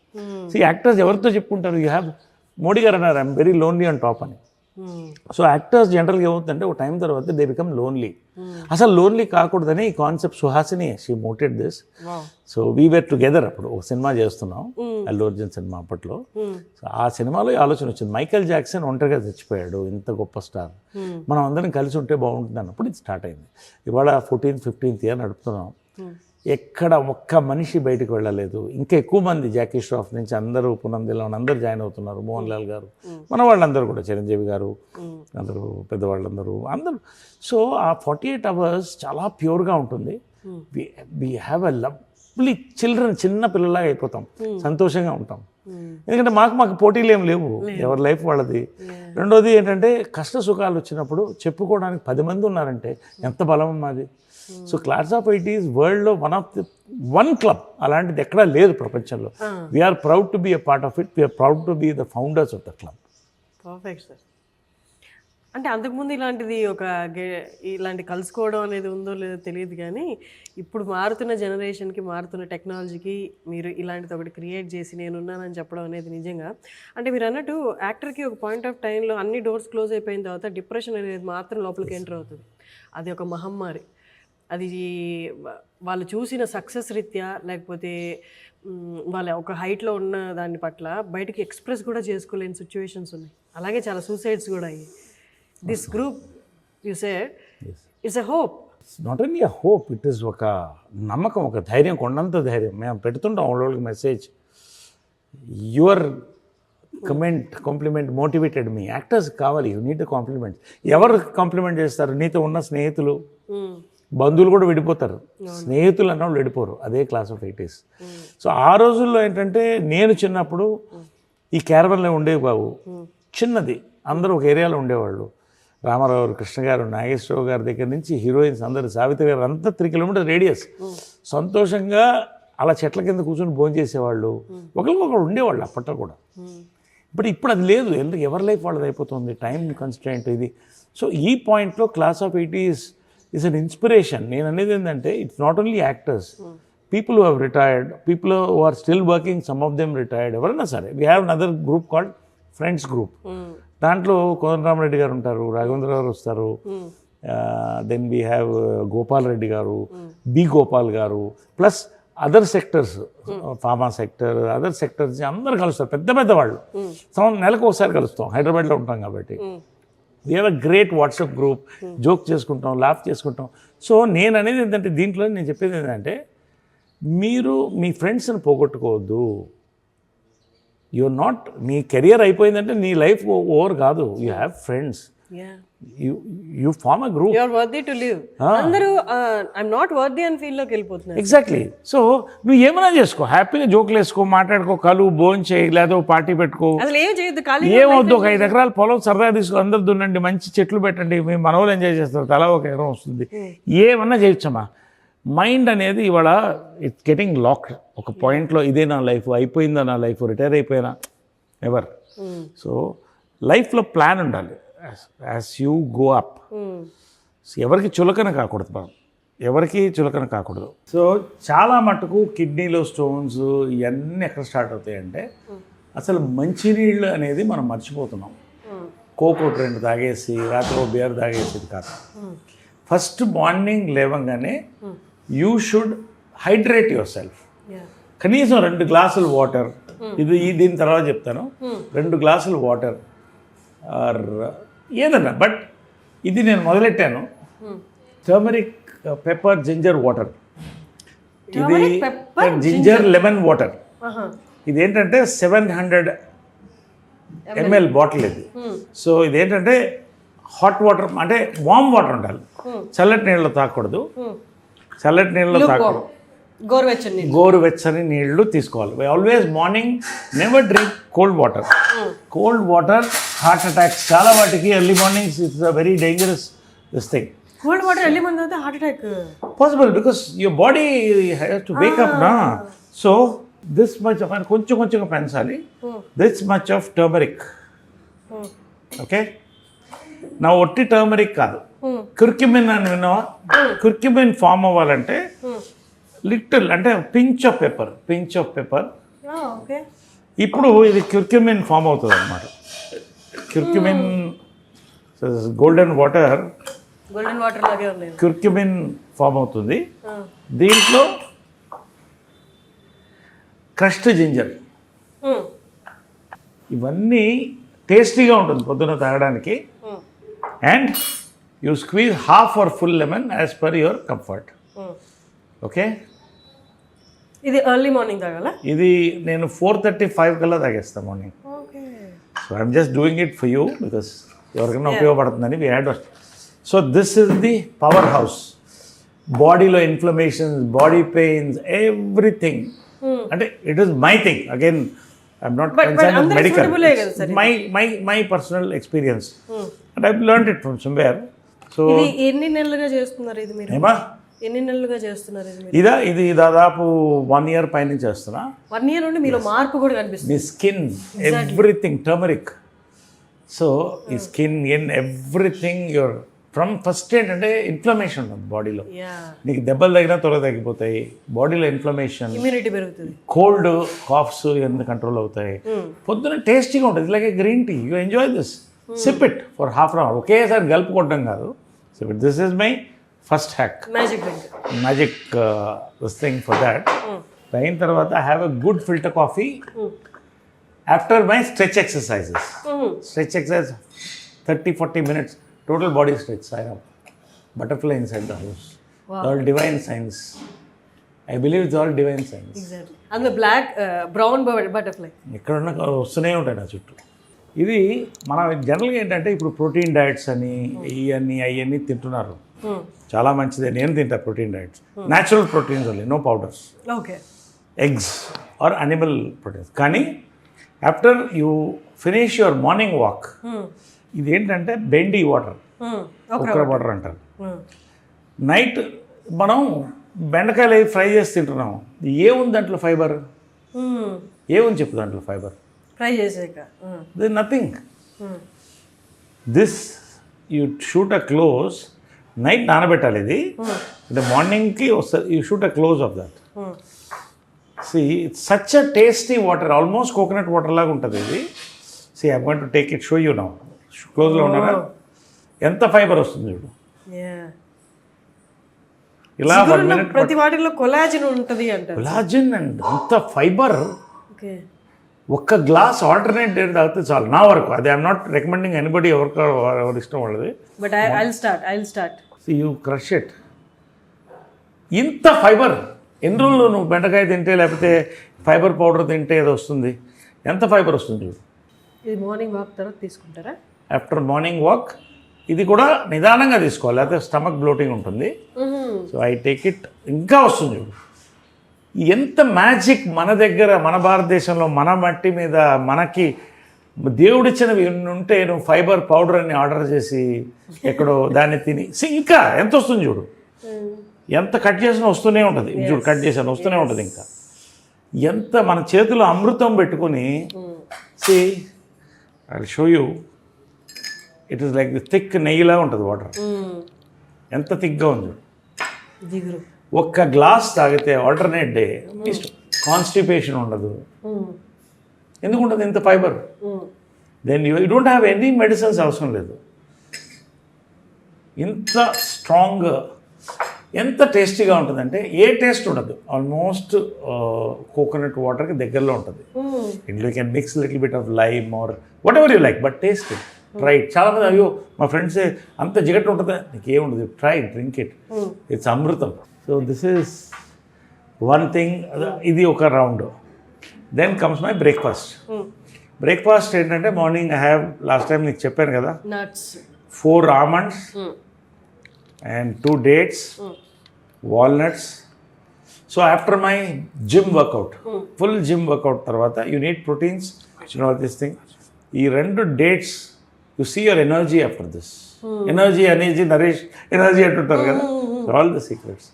సో యాక్టర్స్ ఎవరితో చెప్పుకుంటారు? యూ హ్యావ్ మోడీ గారు అన్నారు I'm very lonely on top అని. సో యాక్టర్స్ జనరల్గా ఏమవుతుందంటే ఒక టైం తర్వాత దే బికమ్ లోన్లీ. అసలు లోన్లీ కాకూడదని ఈ concept Suhasini she mooted this. So we were together. అప్పుడు ఒక సినిమా చేస్తున్నాం, అల్లు అర్జున్ సినిమా అప్పట్లో. సో ఆ సినిమాలో ఈ ఆలోచన వచ్చింది, మైకేల్ జాక్సన్ ఒంటరిగా చచ్చిపోయాడు, ఇంత గొప్ప స్టార్, మనం అందరం కలిసి ఉంటే బాగుంటుంది అన్నప్పుడు ఇది స్టార్ట్ అయింది. ఇవాళ 14th 15th year నడుపుతున్నాం. ఎక్కడ ఒక్క మనిషి బయటకు వెళ్ళలేదు. ఇంకా ఎక్కువ మంది జాకీ ష్రాఫ్ నుంచి అందరూ, పునందిలో అందరూ జాయిన్ అవుతున్నారు. మోహన్ లాల్ గారు, మన వాళ్ళందరూ కూడా, చిరంజీవి గారు, అందరూ పెద్దవాళ్ళందరూ అందరూ. సో ఆ 48 hours చాలా ప్యూర్గా ఉంటుంది. We have a lovely children, చిన్న పిల్లలాగా అయిపోతాం, సంతోషంగా ఉంటాం. ఎందుకంటే మాకు పోటీలు ఏం లేవు, ఎవరి లైఫ్ వాళ్ళది. రెండోది ఏంటంటే, కష్ట సుఖాలు వచ్చినప్పుడు చెప్పుకోవడానికి 10 మంది ఉన్నారంటే ఎంత బలం మాది. సో Class of 80s వరల్డ్లో వన్ క్లబ్ అలాంటిది ఎక్కడా లేదు ప్రపంచంలో. We are proud to be a part of it. We are proud to be the founders of the club. Perfect sir. అంటే అంతకుముందు ఇలాంటి కలుసుకోవడం అనేది ఉందో లేదో తెలియదు, కానీ ఇప్పుడు మారుతున్న జనరేషన్కి, మారుతున్న టెక్నాలజీకి మీరు ఇలాంటిది ఒకటి క్రియేట్ చేసి నేనున్నానని చెప్పడం అనేది నిజంగా, అంటే మీరు అన్నట్టు యాక్టర్కి ఒక పాయింట్ ఆఫ్ టైంలో అన్ని డోర్స్ క్లోజ్ అయిపోయిన తర్వాత డిప్రెషన్ అనేది మాత్రం లోపలికి ఎంటర్ అవుతుంది. అది ఒక మహమ్మారి. అది వాళ్ళు చూసిన సక్సెస్ రీత్యా, లేకపోతే వాళ్ళ ఒక హైట్లో ఉన్న దాని పట్ల బయటికి ఎక్స్ప్రెస్ కూడా చేసుకోలేని సిచ్యువేషన్స్ ఉన్నాయి. అలాగే చాలా సూసైడ్స్ కూడా అయ్యాయి. This group you said it's a hope. It's not only a hope, it is ఒక నమ్మకం, ఒక ధైర్యం, కొండంత ధైర్యం. మేము పెడుతుంటాం వాళ్ళకి message. Your compliment motivated me. Actors కావాలి, యూ నీడ్ కాంప్లిమెంట్. ఎవరు కాంప్లిమెంట్ చేస్తారు? నీతో ఉన్న స్నేహితులు, బంధువులు కూడా విడిపోతారు, స్నేహితులు అన్న వాళ్ళు విడిపోరు. అదే Class of 80s. సో ఆ రోజుల్లో ఏంటంటే, నేను చిన్నప్పుడు ఈ క్యారవన్లో ఉండేవి బాబు, చిన్నది, అందరూ ఒక ఏరియాలో ఉండేవాళ్ళు. రామారావు గారు, కృష్ణ గారు, నాగేశ్వరరావు గారి దగ్గర నుంచి హీరోయిన్స్ అందరూ, సావిత్రి గారు, అంతా 3 kilometers రేడియస్. సంతోషంగా అలా చెట్ల కింద కూర్చొని భోజనం చేసేవాళ్ళు, ఒకరికొకరు ఉండేవాళ్ళు అప్పట్లో కూడా. ఇప్పుడు అది లేదు. ఎవరి లైఫ్ వాళ్ళది అయిపోతుంది, టైం కన్స్ట్రెయింట్ ఇది. సో ఈ పాయింట్లో Class of 80s is an inspiration. నేను అనేది ఏంటంటే, it's not only actors, people who have retired, people who are still working, some of them retired, ఎవరైనా సరే. We have another group called friends group. దాంట్లో కోదండరామరెడ్డి గారు ఉంటారు, రాఘవేంద్ర గారు వస్తారు, then we have Gopal Reddy గారు, బి గోపాల్ గారు, plus other sectors, pharma sector, other sectors అందరు కలుస్తారు, పెద్ద పెద్ద వాళ్ళు. నెలకు ఒకసారి కలుస్తాం, హైదరాబాద్లో ఉంటాం కాబట్టి. We have a great WhatsApp group, joke చేసుకుంటాం, లాఫ్ చేసుకుంటాం. సో నేను అనేది ఏంటంటే, దీంట్లో నేను చెప్పేది ఏంటంటే, మీరు మీ ఫ్రెండ్స్ని పోగొట్టుకోవద్దు. యూఆర్ నాట్, నీ కెరియర్ అయిపోయిందంటే నీ లైఫ్ ఓవర్ కాదు. You have friends, you form a group. You are worthy to live. అందరూ ఐఎమ్ నాట్ వర్తీ అని ఫీల్ లోకి వెళ్ళిపోతున్నారు. ఎగ్జాక్ట్లీ. సో నువ్వు ఏమైనా చేసుకో, హ్యాపీగా జోకులు వేసుకో, మాట్లాడుకో, కలు భోజనం చేయి, లేదా పార్టీ పెట్టుకో, అసలు ఏం చేయొద్దు, ఖాళీ ఏమవుద్దు. ఒక 5 ఎకరాల పొలం సరదా తీసుకో, అందరు దున్నండి, మంచి చెట్లు పెట్టండి, మీ మనవలు ఎంజాయ్ చేస్తారు, తలా ఒక ఎకరం వస్తుంది, ఏమన్నా చేయొచ్చమ్మా. మైండ్ అనేది ఇవాళ ఇట్స్ గెటింగ్ లాక్డ్. ఒక పాయింట్లో ఇదే నా లైఫ్, అయిపోయిందా నా లైఫ్, రిటైర్ అయిపోయినా, ఎవర్. సో లైఫ్లో ప్లాన్ ఉండాలి. యాజ్ యూ గో అప్, ఎవరికి చులకన కాకూడదు మనం, ఎవరికి చులకన కాకూడదు. సో చాలా మటుకు కిడ్నీలో స్టోన్స్ ఇవన్నీ ఎక్కడ స్టార్ట్ అవుతాయంటే, అసలు మంచినీళ్ళు అనేది మనం మర్చిపోతున్నాం. కోక్ ఒకటి 2 తాగేసి రాత్రి బియర్ తాగేసేది కాదు. ఫస్ట్ మార్నింగ్ లేవగానే you should hydrate your self. కనీసం 2 గ్లాసులు వాటర్, దీని తర్వాత చెప్తాను. 2 గ్లాసులు వాటర్ ఆర్ ఏదన్నా, బట్ ఇది నేను మొదలెట్టాను. టర్మరిక్ పెప్పర్ జింజర్ వాటర్, ఇది జింజర్ లెమన్ వాటర్. ఇదేంటంటే 700 ml బాటిల్ ఇది. సో ఇదేంటంటే హాట్ వాటర్ అంటే వామ్ వాటర్ ఉండాలి, చల్లటి నీళ్ళలో తాగకూడదు. చల్లటి నీళ్ళలో తాగకూడదు, గోరువెచ్చని నీళ్లు తీసుకోవాలి. Always morning never drink cold water. Cold water heart attacks చాలా వాటికి early mornings it's a very dangerous this thing. Cold water early morning అయితే heart attack possible because your body has to wake up నా. So this much of కొంచెంగా పెంచాలి. This much of turmeric. Okay, నా ఒట్టి turmeric కాదు, curcumin అని విన్నావా? Curcumin form అవ్వాలంటే లిటిల్ అంటే పించ్ ఆఫ్ పెప్పర్. ఇప్పుడు ఇది క్యుర్క్యుమిన్ ఫామ్ అవుతుంది అనమాట. క్యుర్క్యుమిన్ గోల్డెన్ వాటర్ లాగే ఉంది. క్యుర్క్యుమిన్ ఫామ్ అవుతుంది. దీంట్లో క్రష్డ్ జింజర్, ఇవన్నీ టేస్టీగా ఉంటుంది పొద్దున తాగడానికి. And you squeeze half or full lemon as per your comfort. Okay, ఇది ఎర్లీ మార్నింగ్ తాగాల. ఇది నేను 4:35 కల్లా తాగేస్తాను morning. So I'm just doing it for you because ఎవరికైనా ఉపయోగపడుతుందని we had. So this is the powerhouse. బాడీలో inflammations, body pains, everything. అంటే it is my thing. Again I'm not concern with medical, my personal experience and I learned it from somewhere. So ఎన్ని నెలలుగా చేస్తున్నారు ఇది మీరు? ఏమా ఎన్ని నెలలుగా చేస్తున్నారు ఇది? ఇది దాదాపు 1 year పైన చేస్తున్నా. 1 year నుండి మీలో మార్పు కూడా కనిపిస్తుంది. మీ స్కిన్ ఎవ్రీథింగ్ టర్మరిక్. సో ఈ skin in everything your from first ఏంటంటే ఇన్ఫ్లమేషన్ ఉంటుంది బాడీలో. నీకు దెబ్బలు తగినా త్వరగా తగ్గిపోతాయి. బాడీలో ఇన్ఫ్లమేషన్, ఇమ్యూనిటీ పెరుగుతుంది, కోల్డ్ కాఫ్స్ ఇవన్నీ కంట్రోల్ అవుతాయి. పొద్దున టేస్టీగా ఉంటుంది. Like a green tea. You enjoy this. Sip it for ½ hour. ఒకేసారి గలుపుకోవడం కాదు. Sip it. This is my first hack, magic this thing for that. అయిన తర్వాత I have a good filter coffee after my stretch exercises. Stretch exercise 30-40 minutes total body stretch. I have butterfly inside the house. Wow. All divine science. I believe it's all divine science. Exactly. And the black brown butterfly ఎక్కడున్నా వస్తూనే ఉంటాయి నా చుట్టూ. ఇది మన జనరల్గా ఏంటంటే ఇప్పుడు ప్రోటీన్ డైట్స్ అని అవన్నీ తింటున్నారు. చాలా మంచిదే, నేను తింటా protein diets. Natural proteins only, no powders. Okay, eggs or animal proteins. కానీ after you finish your morning walk, ఇదేంటంటే బెండి వాటర్, కుక్కర వాటర్ అంటారు. నైట్ మనం బెండకాయలు అవి ఫ్రై చేసి తింటున్నాం. ఏముంది దాంట్లో ఫైబర్? ఏముంది చెప్పు దాంట్లో ఫైబర్? ఫ్రై చేసాక they nothing. This you shoot a close, night నానబెట్టాలి ఇది, అంటే మార్నింగ్కి వస్తుంది. You shoot a close of that. See it's such a tasty water, almost coconut water లాగా ఉంటుంది ఇది. See I want to take it, show you now. క్లోజ్లో ఉన్నారా? ఎంత ఫైబర్ వస్తుంది చూడు. ఇలా 1 minute. ప్రతి వాటిలో కొలాజిన్ ఉంటుంది అంటారు. కొలాజిన్ అండ్ అంత ఫైబర్. ఒక్క గ్లాస్ ఆల్టర్నేట్ డే తాగితే చాలు నా వరకు. అది ఐఎమ్ నాట్ రికమెండింగ్ ఎనీబడి, ఎవరి ఇష్టం వాళ్ళది. But I'll start. You crush it. ఇంత ఫైబర్ ఎన్ని రోజులు నువ్వు బెండకాయ తింటే లేకపోతే ఫైబర్ పౌడర్ తింటే ఏదో వస్తుంది. ఎంత ఫైబర్ వస్తుంది చూడు. ఇది మార్నింగ్ వాక్ తర్వాత తీసుకుంటారా? ఆఫ్టర్ మార్నింగ్ వాక్ ఇది కూడా నిదానంగా తీసుకోవాలి, లేకపోతే స్టమక్ బ్లోటింగ్ ఉంటుంది. So I take it. ఇంకా వస్తుంది చూడు. ఎంత మ్యాజిక్ మన దగ్గర, మన భారతదేశంలో, మన మట్టి మీద మనకి దేవుడిచ్చినవి ఉంటే నువ్వు ఫైబర్ పౌడర్ అని ఆర్డర్ చేసి ఎక్కడో దాన్ని తిని ఇంకా ఎంత వస్తుంది చూడు. ఎంత కట్ చేసినా వస్తూనే ఉంటుంది చూడు. కట్ చేసాను వస్తూనే ఉంటుంది. ఇంకా ఎంత మన చేతిలో అమృతం పెట్టుకుని see I show you. It is like thick నెయ్యిలా ఉంటుంది వాటర్. ఎంత థిక్గా ఉంది చూడు. ఒక్క గ్లాస్ తాగితే ఆల్టర్నేట్ డే కాన్స్టిపేషన్ ఉండదు, ఎందుకు ఉంటుంది ఇంత fibre? Then you don't have any medicines అవసరం లేదు. ఇంత స్ట్రాంగ్, ఎంత టేస్టీగా ఉంటుందంటే ఏ టేస్ట్ ఉండదు, ఆల్మోస్ట్ కోకోనట్ వాటర్కి దగ్గరలో ఉంటుంది. ఇంట్లో can mix little bit of lime or whatever you like, but taste it, try it. చాలామంది అయ్యో మా ఫ్రెండ్స్ అంత జిగట్ ఉంటుందా, నీకు ఏముండదు, try it, drink it, it's అమృతం. So this is one thing. ఇది ఒక రౌండ్. Then comes my breakfast. Breakfast ఏంటంటే morning I have, last time నీకు చెప్పాను కదా, nuts, 4 almonds and 2 dates, walnuts. So after my gym workout, full gym workout tarvata, you need proteins, you know this thing. ఈ 2 dates, you see your energy after this. Energy, nourish, energy అంటుంటారు కదా. All the secrets.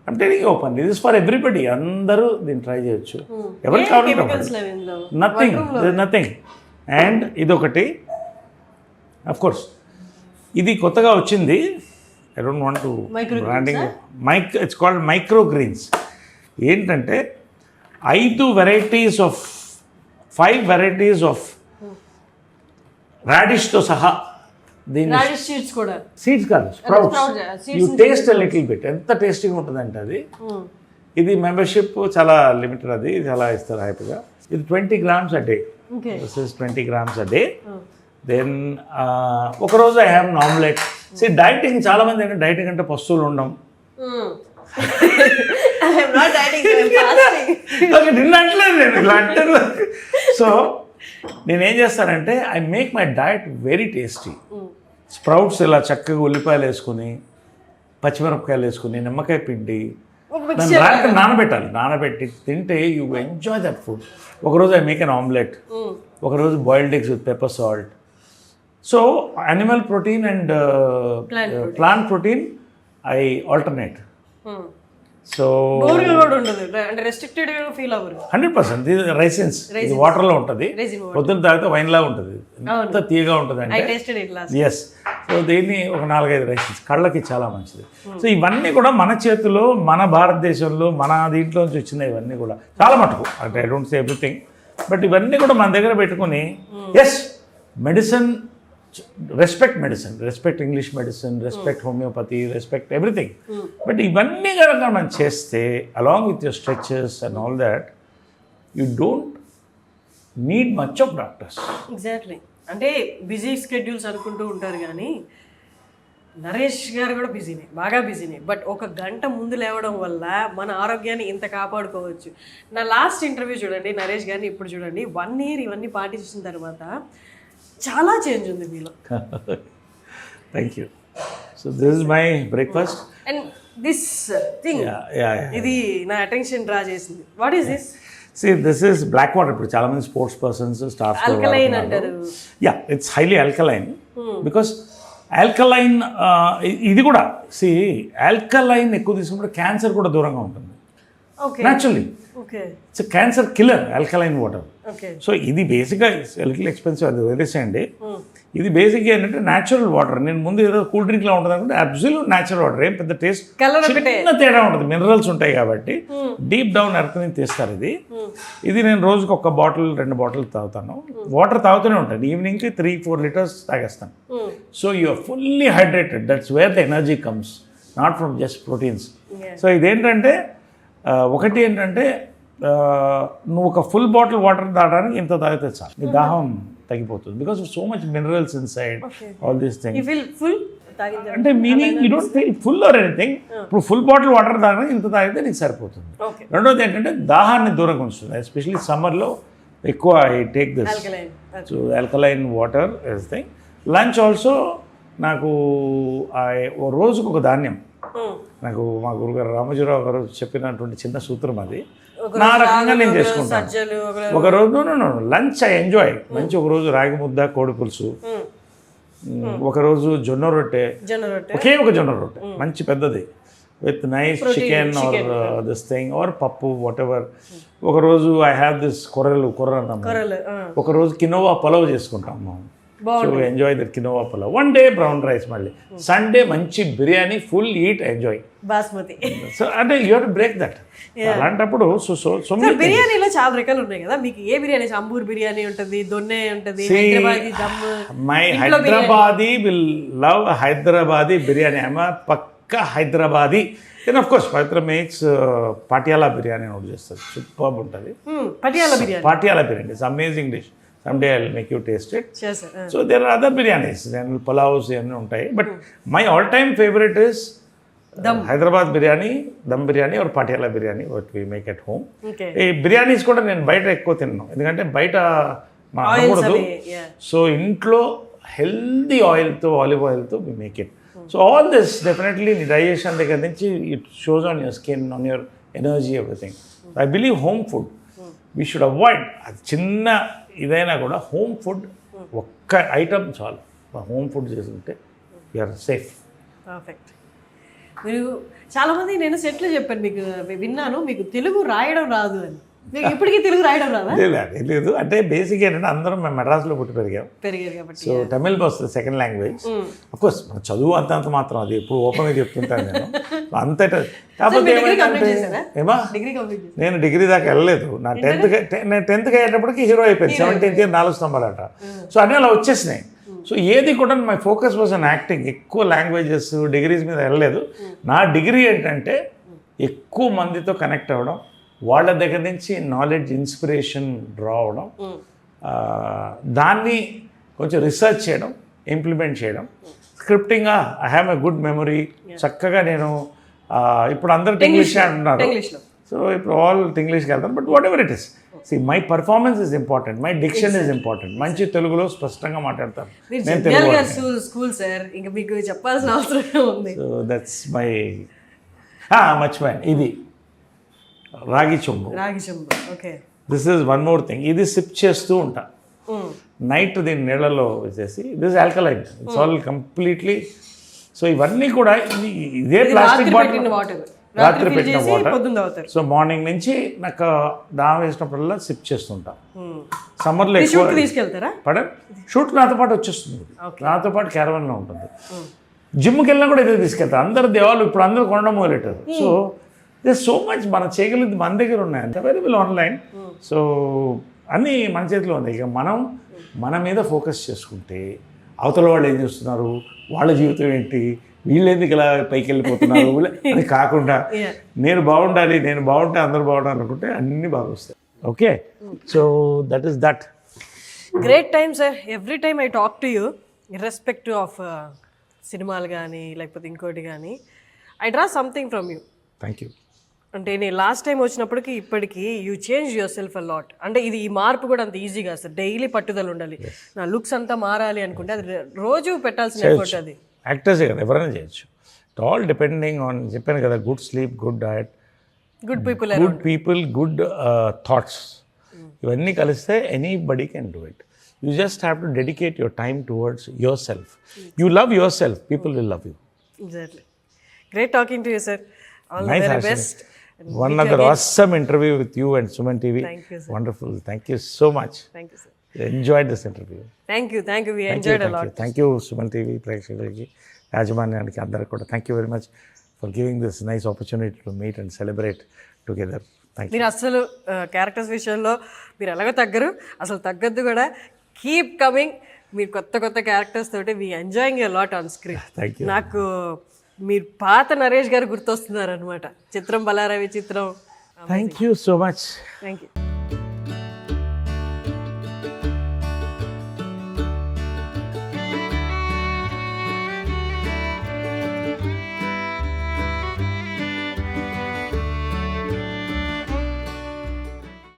I'm telling you openly, this is for everybody. అందరూ దీన్ని try చేయొచ్చు. ఎవరికి కావాలంటే nothing. And ఇదొకటి, of course ఇది కొత్తగా వచ్చింది. I don't want to branding, it's called micro greens. ఏంటంటే 5 వెరైటీస్ ఆఫ్ 5 వెరైటీస్ ఆఫ్ రాడిష్తో సహా దీన్ని, సీడ్స్ కూడా, సీడ్స్ కాదు, sprouts. You taste little bit, ఎంత టేస్టీగా ఉంటుందంటే అది. ఇది మెంబర్షిప్ చాలా లిమిటెడ్, అది చాలా ఇస్తారు హ్యాపీగా. ఇది 20 grams a day. This is 20 grams a day. Then ఒకరోజు I have omelette. See dieting, చాలామంది అంటే డైటింగ్ అంటే పస్తువులు ఉండడం. నిన్నట్లేదు నేను ఇలా అంటారు. సో నేనేం చేస్తానంటే I make my diet very tasty. Sprouts ఇలా చక్కగా ఉల్లిపాయలు వేసుకుని, పచ్చిమిరపకాయలు వేసుకుని, నిమ్మకాయ పిండి, రాత్రి నానబెట్టి తింటే యూ ఎంజాయ్ దట్ ఫుడ్. ఒకరోజు ఐ మేక్ అన్ ఆమ్లెట్, ఒకరోజు boiled eggs with pepper salt. So animal protein and plant protein I alternate. So 100% ఇది రైసిన్స్, ఇది వాటర్లో ఉంటుంది, పొద్దున్న తాగితే వైన్లా ఉంటుంది, ఎంత తీయగా ఉంటుంది అంటే. ఎస్. సో దీన్ని ఒక 4-5 రైసిన్స్ కళ్ళకి చాలా మంచిది. సో ఇవన్నీ కూడా మన చేతిలో, మన భారతదేశంలో, మన దీంట్లో నుంచి వచ్చినాయి ఇవన్నీ కూడా చాలా మటుకు. అంటే I don't say everything, but ఇవన్నీ కూడా మన దగ్గర పెట్టుకుని, yes medicine, respect medicine, respect English medicine, respect homeopathy, respect everything. But ఇవన్నీ కనుక మనం చేస్తే along with your stretches and all that, you don't need much of doctors. Exactly. అంటే బిజీ స్కెడ్యూల్స్ అనుకుంటూ ఉంటారు కానీ నరేష్ గారు కూడా బిజీనే, బాగా బిజీనే. బట్ 1 గంట ముందు లేవడం వల్ల మన ఆరోగ్యాన్ని ఇంత కాపాడుకోవచ్చు. నా లాస్ట్ ఇంటర్వ్యూ చూడండి నరేష్ గారిని, ఇప్పుడు చూడండి, 1 year ఇవన్నీ పాటించిన తర్వాత చాలా చేంజ్ ఉంది మీలో. Thank you. So this is my breakfast and this thing, ఇది నా అటెన్షన్ డ్రా చేసింది. What is this? See, this is black water. ఇప్పుడు చాలా మంది స్పోర్ట్స్ పర్సన్స్ స్టార్స్ ఆల్కలైన్ అంటారు. Yeah, it's highly alkaline because alkaline, ఇది కూడా సి ఆల్కలైన్ ఎక్కువ తీసుకుంటే క్యాన్సర్ కూడా దూరంగా ఉంటుంది naturally. It's cancer killer alkaline water. So ఇది బేసిక్గా లిటిల్ ఎక్స్పెన్సివ్, అది వదిలేసేయండి. ఇది బేసిక్గా ఏంటంటే న్యాచురల్ వాటర్. నేను ముందు ఏదో కూల్ డ్రింక్లా ఉంటుంది అనుకుంటే అబ్సల్యూట్ న్యాచురల్ వాటర్, ఏం పెద్ద టేస్ట్ చిన్న తేడా ఉంటుంది, మినరల్స్ ఉంటాయి కాబట్టి డీప్ డౌన్ ఎర్త్ నుంచి తీస్తారు. ఇది నేను రోజుకి 1 బాటిల్ 2 బాటిల్ తాగుతాను. వాటర్ తాగుతూనే ఉంటాను, ఈవినింగ్కి 3-4 liters తాగేస్తాను. So you are fully hydrated, that's where the energy comes, not from just proteins. So ఇదేంటంటే ఒకటి ఏంటంటే నువ్వు ఒక ఫుల్ బాటిల్ వాటర్ తాగడానికి ఇంత తాగితే చాలు, నీ దాహం తగ్గిపోతుంది. Because so much minerals inside, all these things. అంటే meaning you don't feel full or anything. ఇప్పుడు ఫుల్ బాటిల్ వాటర్ తాగడానికి ఇంత తాగితే నీకు సరిపోతుంది. రెండోది ఏంటంటే దాహాన్ని దూరంగా ఉంచుతుంది, ఎస్పెషలీ సమ్మర్లో ఎక్కువ I take this. So alkaline water is thing. Lunch also నాకు రోజుకు ఒక ధాన్యం. నాకు మా గురుగారు రామోజీరావు గారు చెప్పినటువంటి చిన్న సూత్రం అది, నా రకంగా నేను చేసుకుంటాను. ఒకరోజు లంచ్ ఐ ఎంజాయ్ మంచి, ఒకరోజు రాగి ముద్ద, కోడి పులుసు, ఒకరోజు జొన్న రొట్టె, ఒకే ఒక జొన్న రొట్టె మంచి పెద్దది with nice chicken or this thing or pappu whatever. ఒకరోజు ఐ హ్యావ్ దిస్ కొర్రన్నం, ఒకరోజు కినోవా పలావ్ చేసుకుంటాము. So enjoy that quinoa pulao. One day brown rice, మళ్ళీ సండే మంచి biryani, full eat enjoy. Basmati. So అంటే you have to break that. అలాంటప్పుడు so బిర్యానీలో చాలా రకాలు ఉన్నాయి కదా, మీకు ఏ బిర్యానీ? అంబూర్ బిర్యానీ ఉంటుంది, దొన్నె ఉంటుంది, Hyderabadi dum. My Hyderabadi will love Hyderabadi biryani. I'm పక్కా Hyderabadi. Then of course Pavitra makes Patiala biryani ఒకటి చేస్తుంది, సూపర్ ఉంటుంది. Patiala biryani it's amazing dish. Someday I will make you taste it. So there are other biryanis, pulaos ఇవన్నీ ఉంటాయి. But my all time favourite is Hyderabad biryani, dum biryani or Patiala biryani what we make at home. ఈ బిర్యానీస్ కూడా నేను బయట ఎక్కువ తిన్నాను, ఎందుకంటే బయట మనం అనకూడదు. సో ఇంట్లో హెల్దీ ఆయిల్తో, ఆలివ్ ఆయిల్తో we make it. So all this definitely digestion దగ్గర నుంచి it shows on your skin, on your energy, everything. I believe home food we should avoid. అది చిన్న ఇదైనా కూడా హోమ్ ఫుడ్ ఒక్క ఐటమ్ చాలు. హోమ్ ఫుడ్ చేసుకుంటే యూఆర్ సేఫ్. పర్ఫెక్ట్. మీరు చాలామంది, నేను సెట్లో చెప్పాను మీకు, విన్నాను మీకు తెలుగు రాయడం రాదు అని. మీకు ఇప్పటికీ తెలుగు రాయడం రాదా? లేదు, అంటే బేసిక్ ఏంటంటే అందరం మేము మెడ్రాస్లో పుట్టి పెరిగారు కాబట్టి. సో తమిళ్ వస్తుంది సెకండ్ లాంగ్వేజ్. అఫ్కోర్స్ మన చదువు అంతంత మాత్రం, అది ఎప్పుడు ఓపెన్గా చెప్తుంటాను నేను అంతటా. కాకపోతే ఏమా నేను డిగ్రీ దాకా వెళ్ళలేదు. నా నేను టెన్త్కి అయ్యేటప్పటికి హీరో అయిపోయింది. 17th year 4 స్తంభాలట. సో అన్నీ అలా వచ్చేసినాయి. సో ఏది కూడా my focus was an acting. ఎక్కువ లాంగ్వేజెస్ డిగ్రీస్ మీద వెళ్ళలేదు. నా డిగ్రీ ఏంటంటే ఎక్కువ మందితో కనెక్ట్ అవ్వడం, వాళ్ళ దగ్గర నుంచి నాలెడ్జ్, ఇన్స్పిరేషన్ డ్రా అవడం, దాన్ని కొంచెం రీసెర్చ్ చేయడం, ఇంప్లిమెంట్ చేయడం. స్క్రిప్టింగ్గా I have a good memory. చక్కగా నేను ఇప్పుడు అందరూ ఇంగ్లీష్ అంటున్నారు, సో ఇప్పుడు ఆల్ ఇంగ్లీష్కి వెళ్తాను. But what ever it is, see my performance is important, my diction is important. మంచి తెలుగులో స్పష్టంగా మాట్లాడతాను నేను తెలుగు. స్కూల్ సార్, ఇంకా మీకు చెప్పాల్సిన అవసరం ఉంది. సో దట్స్ మై మర్చిపోయాను, ఇది రాగి చెంబు. Okay. This is one more thing. ఇది సిప్ చేస్తూ ఉంటా నైట్, దీన్ని నీళ్ళలో వేసేసి. This alkaline, it's all completely. So ఇవన్నీ కూడా ఇదే ప్లాస్టిక్ బాటిల్, రాత్రి పెట్టిన వాటర్. సో మార్నింగ్ నుంచి నాకు దాహం వేసినప్పుడల్లా సిప్ చేస్తుంటా. సమ్మర్లో ఎక్కువ షూట్ నాతో పాటు వచ్చేస్తుంది, నాతో పాటు క్యారవన్లో ఉంటుంది. జిమ్కి వెళ్ళినా కూడా ఇదే తీసుకెళ్తాను. అందరు దేవాలు ఇప్పుడు అందరూ కొనడం మొదలెట్టారు. సో దిస్ సో మచ్ మనం చేయగలిగింది మన దగ్గర ఉన్నాయి, అంత అవైలబుల్ ఆన్లైన్. సో అన్నీ మన చేతిలో ఉంది. ఇక మనం మన మీద ఫోకస్ చేసుకుంటే అవతల వాళ్ళు ఏం చేస్తున్నారు, వాళ్ళ జీవితం ఏంటి, వీళ్ళు ఎందుకు ఇలా పైకి వెళ్ళిపోతున్నారు అని కాకుండా నేను బాగుండాలి, నేను బాగుంటే అందరూ బాగుండాలి అనుకుంటే అన్నీ బాగా వస్తాయి. Okay, so that is that. Great time sir. Every time I talk to you, irrespective of సినిమాలు కానీ లేకపోతే ఇంకోటి కానీ, I draw something from you. Thank you. అంటే నేను లాస్ట్ టైం వచ్చినప్పటికి ఇప్పటికి you change your self a lot. అంటే ఇది ఈ మార్పు కూడా అంత ఈజీగా సార్, డైలీ పట్టుదల ఉండాలి. నా లుక్స్ అంతా మారాలి అనుకుంటే అది రోజు పెట్టాల్సిన ఎఫర్ట్. అది యాక్టర్సే కదా, ఎవరైనా చేయొచ్చు. ఇట్ ఆల్ డిపెండింగ్ ఆన్, చెప్పాను కదా, good sleep, good diet, good people, good thoughts. ఇవన్నీ కలిస్తే anybody can do it. You just have to dedicate your time towards your self. You love your self, people will love you. Exactly. Great talking to you sir. All the very best. One other awesome interview with you and Suman TV. Thank you, sir. Wonderful. Thank you so much. Thank you, sir. Enjoyed this interview. Thank you. We enjoyed a lot. Thank you, Suman TV ప్రేక్షకులకి, యాజమాన్యానికి అందరికీ కూడా thank you very much for giving this nice opportunity to meet and celebrate together. Thank you. మీరు అసలు characters విషయంలో మీరు ఎలాగో తగ్గరు, అసలు తగ్గద్దు కూడా. Keep coming. మీరు కొత్త క్యారెక్టర్స్ తోటి we enjoying a lot on screen. Thank you. నాకు మీరు పాత నరేష్ గారు గుర్తొస్తున్నారు అనమాట. చిత్రం బలారవి చిత్రం. Thank you so much. Thank you.